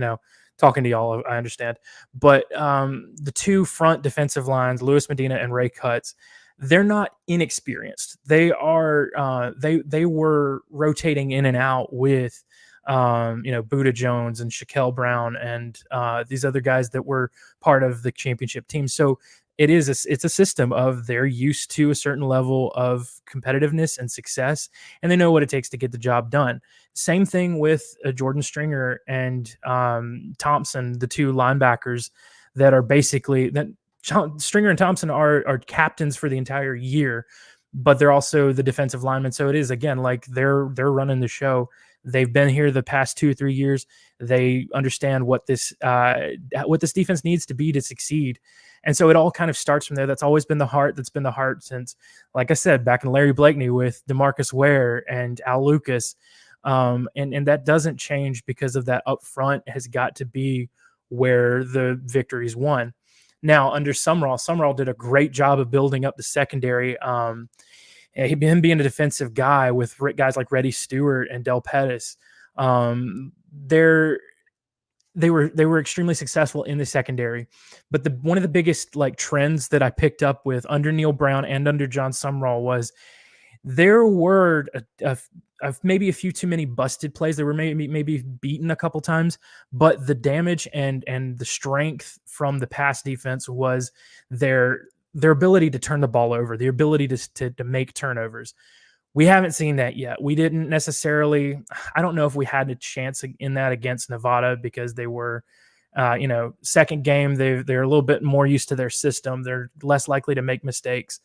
talking to y'all, I understand, but the 2 front defensive lines, Louis Medina and Ray Cutts, they're not inexperienced. They are they were rotating in and out with Buda Jones and Shaquille Brown and these other guys that were part of the championship team. So it's a system of they're used to a certain level of competitiveness and success, and they know what it takes to get the job done. Same thing with Jordan Stringer and Thompson, the 2 linebackers that are basically that. Stringer and Thompson are captains for the entire year, but they're also the defensive linemen. So it is, again, like they're running the show. They've been here the past 2 or 3 years. They understand what this defense needs to be to succeed. And so it all kind of starts from there. That's always been the heart. That's been the heart since, like I said, back in Larry Blakeney with DeMarcus Ware and Al Lucas. And that doesn't change because of that up front has got to be where the victories won. Now, under Sumrall did a great job of building up the secondary. Him being a defensive guy with guys like Reddy Stewart and Del Pettis, they were extremely successful in the secondary. But one of the biggest like trends that I picked up with under Neil Brown and under John Sumrall was there were maybe a few too many busted plays. They were maybe beaten a couple times, but the damage and the strength from the pass defense was their ability to turn the ball over, the ability to make turnovers. We haven't seen that yet. We didn't necessarily, I don't know if we had a chance in that against Nevada because they were, second game, they're a little bit more used to their system. They're less likely to make mistakes.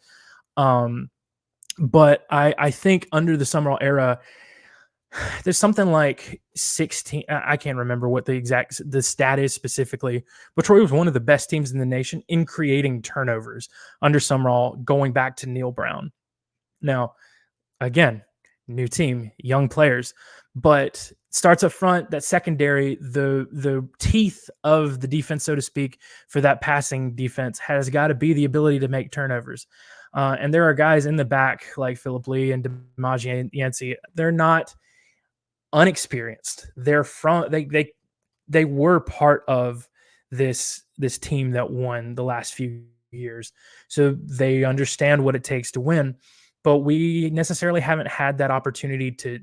But I think under the Summerall era, there's something like 16. I can't remember what the stat is specifically, but Troy was one of the best teams in the nation in creating turnovers under Summerall, going back to Neil Brown. Now, again, new team, young players, but starts up front, that secondary, the teeth of the defense, so to speak, for that passing defense has got to be the ability to make turnovers. And there are guys in the back like Philip Lee and DiMaggio Yancey. They're not unexperienced. They're they were part of this team that won the last few years. So they understand what it takes to win, but we necessarily haven't had that opportunity to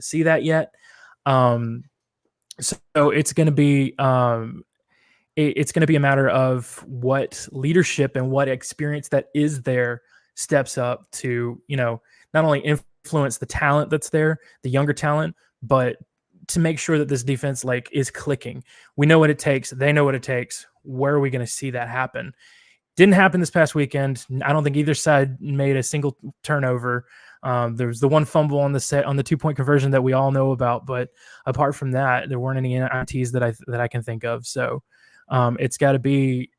see that yet. So it's going to be it's going to be a matter of what leadership and what experience that is there steps up to, not only influence the talent that's there, the younger talent, but to make sure that this defense is clicking. We know what it takes. They know what it takes. Where are we going to see that happen? Didn't happen this past weekend. I don't think either side made a single turnover. There's the one fumble on the 2-point conversion that we all know about, but apart from that, there weren't any INTs that I can think of. So it's got to be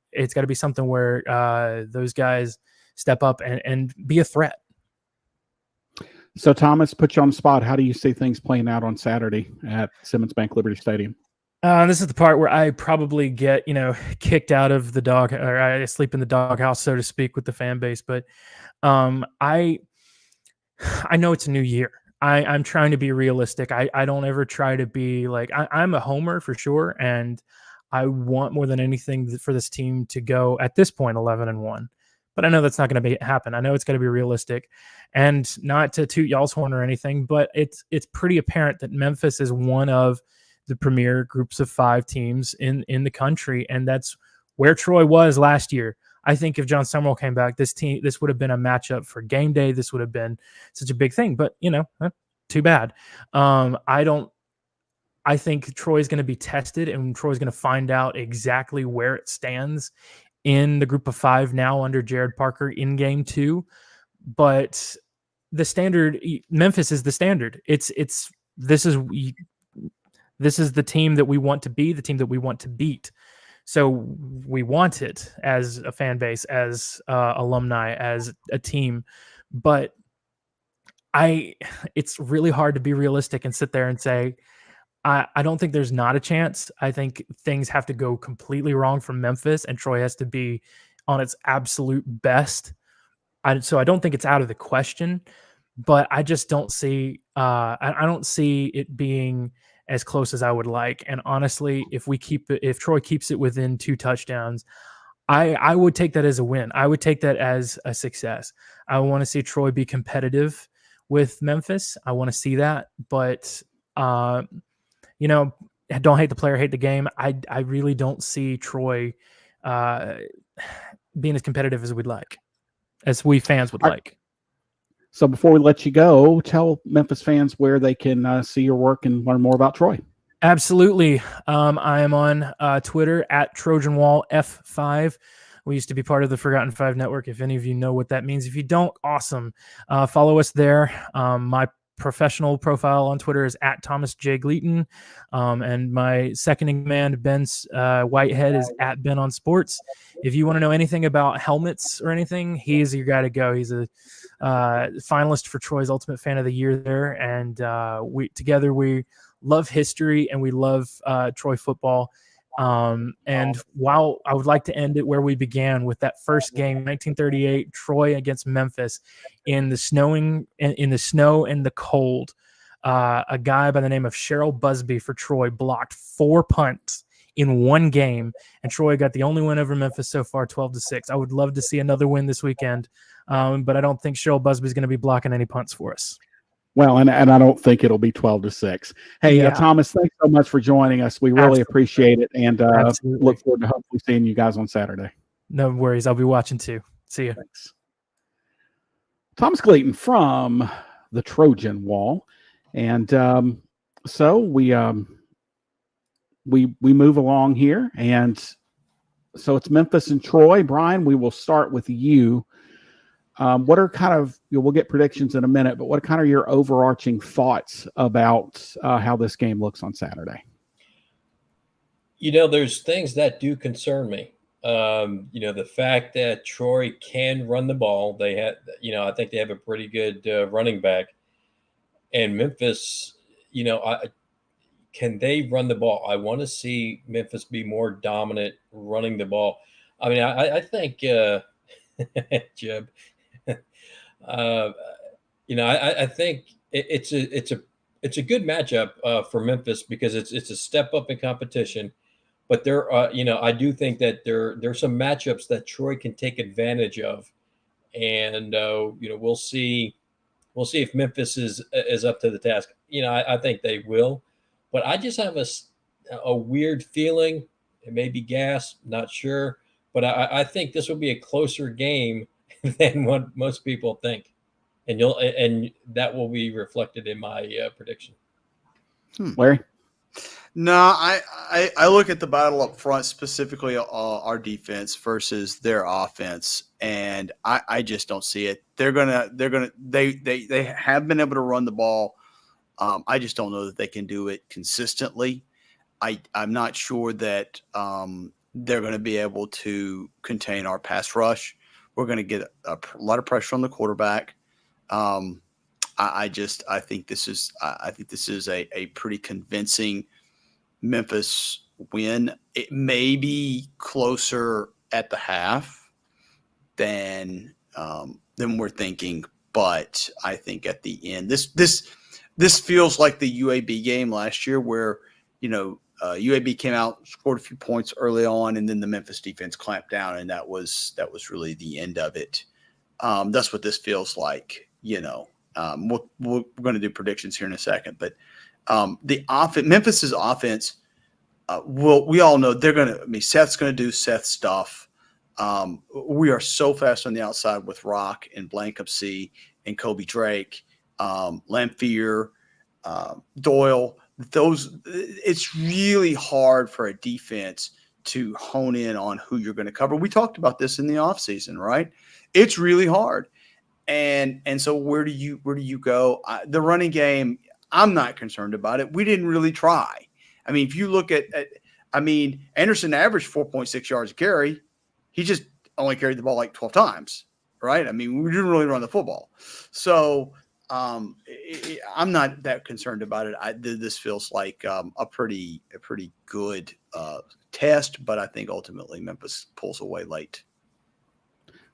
something where those guys step up and be a threat. So Thomas, put you on the spot. How do you see things playing out on Saturday at Simmons Bank Liberty Stadium? This is the part where I probably get, kicked out of the dog, or I sleep in the doghouse, so to speak, with the fan base. But I know it's a new year. I'm trying to be realistic. I don't ever try to be I'm a homer for sure, and I want more than anything for this team to go at this point 11-1. But I know that's not going to happen. I know it's going to be realistic, and not to toot y'all's horn or anything, but it's pretty apparent that Memphis is one of the premier groups of 5 teams in the country, and that's where Troy was last year. I think if John Summerall came back, this would have been a matchup for game day. This would have been such a big thing, but too bad. I think Troy's going to be tested, and Troy's going to find out exactly where it stands in the group of 5 now under Jared Parker in game 2. But the standard, Memphis is the standard. This is the team that we want to be, the team that we want to beat. So we want it as a fan base, as alumni, as a team. But it's really hard to be realistic and sit there and say, I don't think there's not a chance. I think things have to go completely wrong from Memphis, and Troy has to be on its absolute best. So I don't think it's out of the question, but I just don't see I don't see it being as close as I would like. And honestly, if Troy keeps it within 2 touchdowns, I would take that as a win. I would take that as a success. I want to see Troy be competitive with Memphis. I want to see that, but don't hate the player, hate the game. I really don't see Troy being as competitive as we'd like, as we fans would like. So before we let you go, tell Memphis fans where they can see your work and learn more about Troy. Absolutely. I am on Twitter at Trojan Wall F5. We used to be part of the Forgotten 5 network. If any of you know what that means, if you don't, awesome. Follow us there. My professional profile on Twitter is at Thomas J. Gleaton. And my second in command, Ben Whitehead, is at Ben on Sports. If you want to know anything about helmets or anything, he's your guy to go. He's a finalist for Troy's Ultimate Fan of the Year there. And we love history and we love Troy football. And while I would like to end it where we began with that first game, 1938, Troy against Memphis, in the snow and the cold, a guy by the name of Sherrill Busby for Troy blocked 4 punts in one game, and Troy got the only win over Memphis so far, 12-6. I would love to see another win this weekend, but I don't think Sherrill Busby is going to be blocking any punts for us. Well, and I don't think it'll be 12-6. Hey, Thomas, thanks so much for joining us. We really appreciate it, and look forward to hopefully seeing you guys on Saturday. No worries. I'll be watching too. See you. Thanks. Thomas Gleaton from the Trojan Wall, and so we move along here, and so it's Memphis and Troy. Bryan, we will start with you. What are kind of, we'll get predictions in a minute, but what kind of your overarching thoughts about how this game looks on Saturday? There's things that do concern me. The fact that Troy can run the ball. They had, I think they have a pretty good running back. And Memphis, can they run the ball? I want to see Memphis be more dominant running the ball. I mean, I think, Jeb, I think it's a good matchup for Memphis because it's a step up in competition, but I do think that there's some matchups that Troy can take advantage of, and we'll see if Memphis is up to the task. I think they will, but I just have a weird feeling. It may be gas, not sure, but I think this will be a closer game than what most people think, and that will be reflected in my prediction. Larry? No, I look at the battle up front, specifically our defense versus their offense, and I just don't see it. They have been able to run the ball. I just don't know that they can do it consistently. I'm not sure that they're going to be able to contain our pass rush. We're going to get a lot of pressure on the quarterback. I think this is a pretty convincing Memphis win. It may be closer at the half than we're thinking, but I think at the end, this feels like the UAB game last year, where UAB came out, scored a few points early on, and then the Memphis defense clamped down, and that was really the end of it. That's what this feels like. We're going to do predictions here in a second, but the offense, Memphis's offense, we all know they're going to. I mean, Seth's going to do Seth stuff. We are so fast on the outside with Rock and Blankupsy and Kobe Drake, Lamphere, Doyle. It's really hard for a defense to hone in on who you're going to cover. We talked about this in the offseason, right? It's really hard. And so where do you go? The running game, I'm not concerned about it. We didn't really try. I mean, if you look at Anderson averaged 4.6 yards a carry. He just only carried the ball like 12 times, right? I mean, we didn't really run the football. So I'm not that concerned about it. This feels like a pretty good test, but I think ultimately Memphis pulls away late.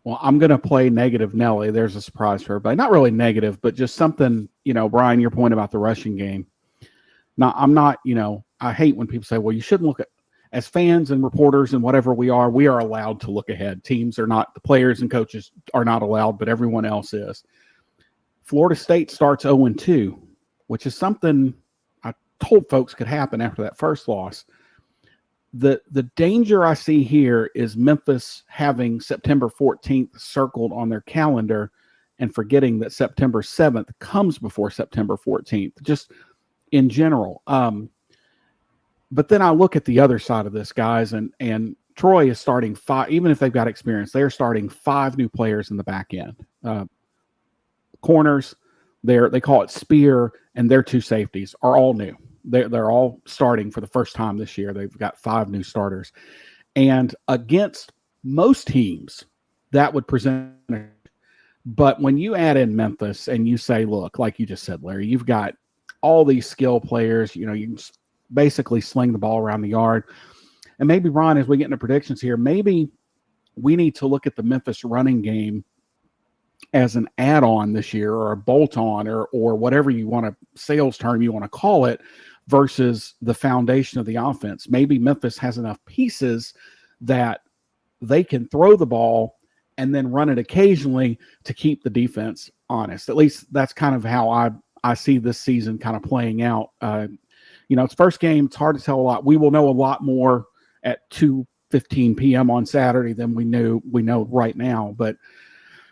Well, I'm going to play negative Nelly. There's a surprise for everybody. Not really negative, but just something, Bryan, your point about the rushing game. Now, I'm not, I hate when people say, well, you shouldn't look at, as fans and reporters and whatever we are allowed to look ahead. Teams are not, the players and coaches are not allowed, but everyone else is. Florida State starts 0-2, which is something I told folks could happen after that first loss. The danger I see here is Memphis having September 14th circled on their calendar and forgetting that September 7th comes before September 14th, just in general. But then I look at the other side of this, guys, and Troy is starting 5, even if they've got experience, they are starting 5 new players in the back end. Corners, they call it Spear, and their two safeties are all new. They're all starting for the first time this year. They've got 5 new starters. And against most teams, that would present. But when you add in Memphis and you say, look, like you just said, Larry, you've got all these skill players. You can basically sling the ball around the yard. And maybe, Ron, as we get into predictions here, maybe we need to look at the Memphis running game as an add-on this year, or a bolt-on, or whatever you want to, sales term you want to call it, versus the foundation of the offense. Maybe Memphis has enough pieces that they can throw the ball and then run it occasionally to keep the defense honest. At least that's kind of how I see this season kind of playing out. It's first game. It's hard to tell a lot. We will know a lot more at 2:15 p.m. on Saturday than we know right now. But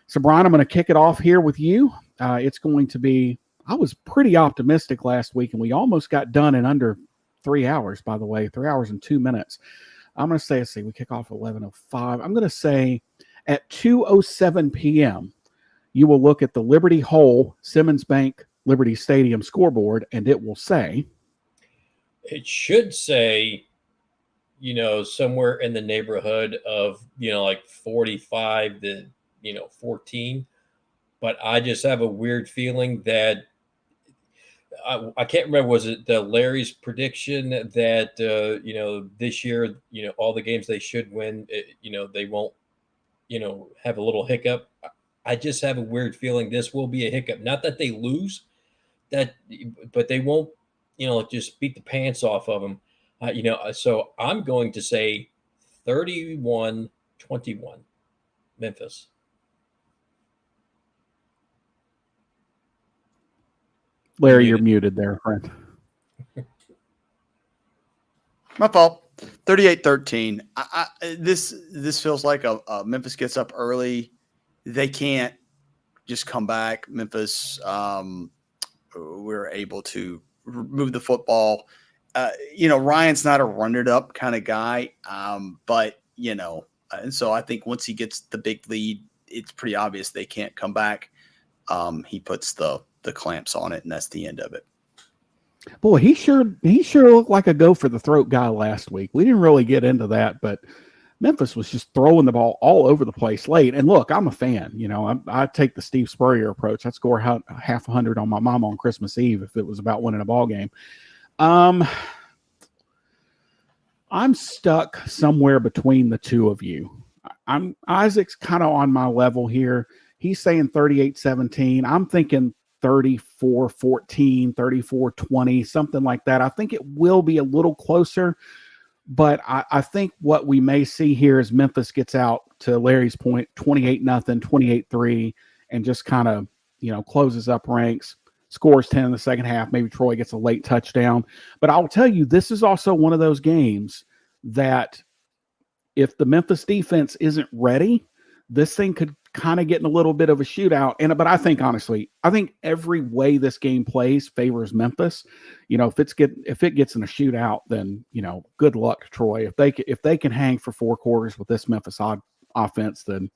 so, Bryan, I'm going to kick it off here with you. It's going to be, I was pretty optimistic last week, and we almost got done in under 3 hours, by the way, 3 hours and 2 minutes. I'm going to say, let's see, we kick off at 11:05. I'm going to say at 2:07 p.m., you will look at the Liberty Hole Simmons Bank Liberty Stadium scoreboard, and it will say. It should say, somewhere in the neighborhood of, like 45 to, 14. But I just have a weird feeling that I can't remember, was it Larry's prediction that, this year, all the games they should win, they won't, have a little hiccup. I just have a weird feeling this will be a hiccup. Not that they lose, but they won't, just beat the pants off of them. So I'm going to say 31-21 Memphis. Larry, you're muted there, friend. My fault. 38-13. This feels like a Memphis gets up early. They can't just come back. Memphis, we're able to move the football. Ryan's not a run it up kind of guy, but and so I think once he gets the big lead, it's pretty obvious they can't come back. He puts the clamps on it, and that's the end of it. Boy, he sure looked like a go for the throat guy last week. We didn't really get into that, but Memphis was just throwing the ball all over the place late. And look, I'm a fan. I take the Steve Spurrier approach. I'd score half 100 on my mom on Christmas Eve if it was about winning a ball game. I'm stuck somewhere between the two of you. Isaac's kind of on my level here. He's saying 38-17. I'm thinking 34-14, 34-20, something like that. I think it will be a little closer, but I think what we may see here is Memphis gets out, to Larry's point, 28-0, 28-3, and just kind of, closes up ranks, scores 10 in the second half. Maybe Troy gets a late touchdown. But I'll tell you, this is also one of those games that if the Memphis defense isn't ready, this thing could kind of get in a little bit of a shootout. But I think, honestly, every way this game plays favors Memphis. If it gets in a shootout, then, good luck to Troy. If they can hang for 4 quarters with this Memphis offense, then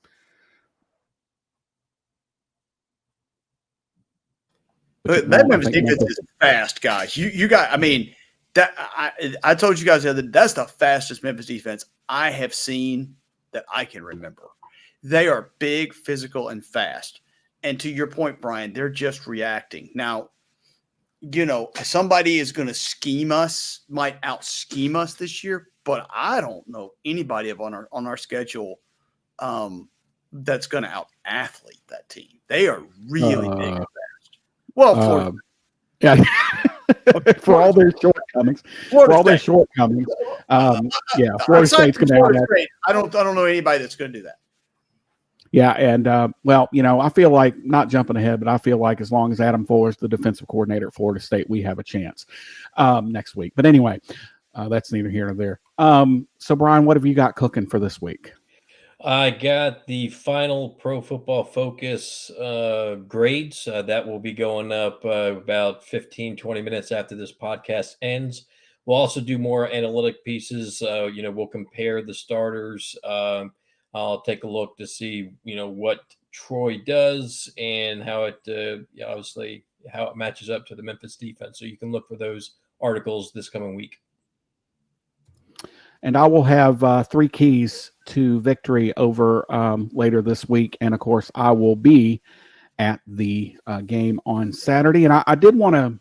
that Memphis defense is fast, guys. You got, that I told you guys the other day, that's the fastest Memphis defense I have seen that I can remember. They are big, physical, and fast. And to your point, Bryan, they're just reacting. Now, somebody is going to scheme us, might out-scheme us this year, but I don't know anybody on our schedule that's going to out-athlete that team. They are really big and fast. Well, yeah. For all their shortcomings. Florida State's going to have. I don't know anybody that's going to do that. Yeah, and I feel like, not jumping ahead, but I feel like as long as Adam Fuller's the defensive coordinator at Florida State, we have a chance next week. But anyway, that's neither here nor there. So, Bryan, what have you got cooking for this week? I got the final Pro Football Focus grades. That will be going up about 15, 20 minutes after this podcast ends. We'll also do more analytic pieces. We'll compare the starters. I'll take a look to see, what Troy does and how it obviously how it matches up to the Memphis defense. So you can look for those articles this coming week. And I will have 3 keys to victory over later this week. And of course, I will be at the game on Saturday. And I did want to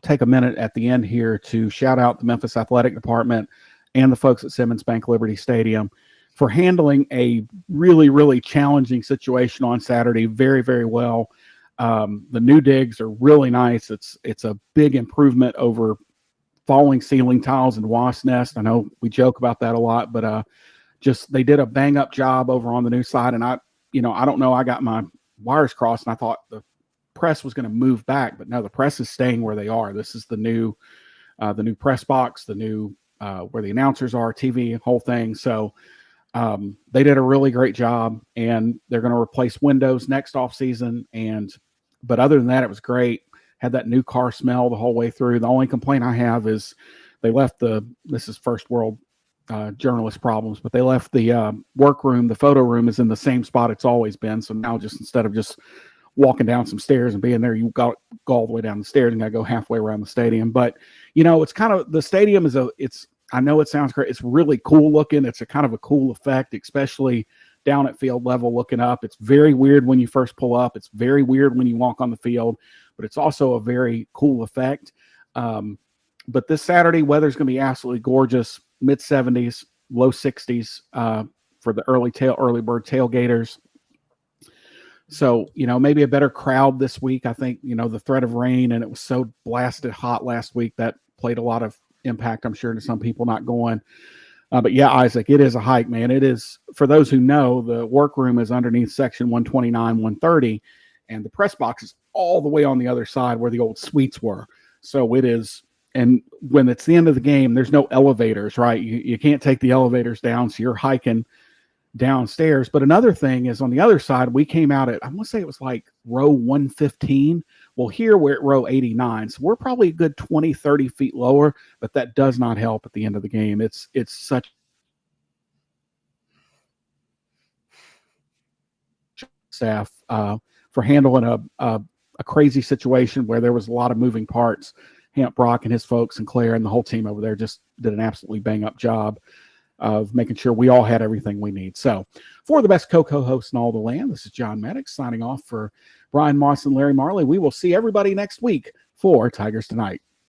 take a minute at the end here to shout out the Memphis Athletic Department and the folks at Simmons Bank Liberty Stadium for handling a really, really challenging situation on Saturday very, very well. The new digs are really nice. It's a big improvement over falling ceiling tiles and wasp nest. I know we joke about that a lot, but just they did a bang up job over on the new side. And I don't know, I got my wires crossed and I thought the press was going to move back, but no, the press is staying where they are. This is the new press box, the new where the announcers are, TV, whole thing. So they did a really great job, and they're going to replace windows next off season. But other than that, it was great. Had that new car smell the whole way through. The only complaint I have is they left this is first world journalist problems, but they left the workroom, the photo room is in the same spot it's always been. So now just instead of just walking down some stairs and being there, you got to go all the way down the stairs and got to go halfway around the stadium. But, it's kind of, the stadium is I know it sounds great. It's really cool looking. It's a kind of a cool effect, especially down at field level looking up. It's very weird when you first pull up. It's very weird when you walk on the field, but it's also a very cool effect. But this Saturday, weather's going to be absolutely gorgeous. Mid 70s, low 60s for the early bird tailgaters. So, maybe a better crowd this week. I think, the threat of rain, and it was so blasted hot last week that played a lot of impact, I'm sure, to some people not going. But yeah, Isaac, it is a hike, man. It is, for those who know, the workroom is underneath section 129, 130, and the press box is all the way on the other side where the old suites were. So it is, and when it's the end of the game, there's no elevators, right? You can't take the elevators down, so you're hiking downstairs. But another thing is on the other side, we came out at, I'm going to say it was like row 115. Well, here we're at row 89. So we're probably a good 20, 30 feet lower, but that does not help at the end of the game. It's such staff for handling a crazy situation where there was a lot of moving parts. Hamp Brock and his folks and Claire and the whole team over there just did an absolutely bang up job of making sure we all had everything we need. So for the best co-hosts in all the land, this is John Maddox signing off for Brian Moss and Larry Marley. We will see everybody next week for Tigers Tonight.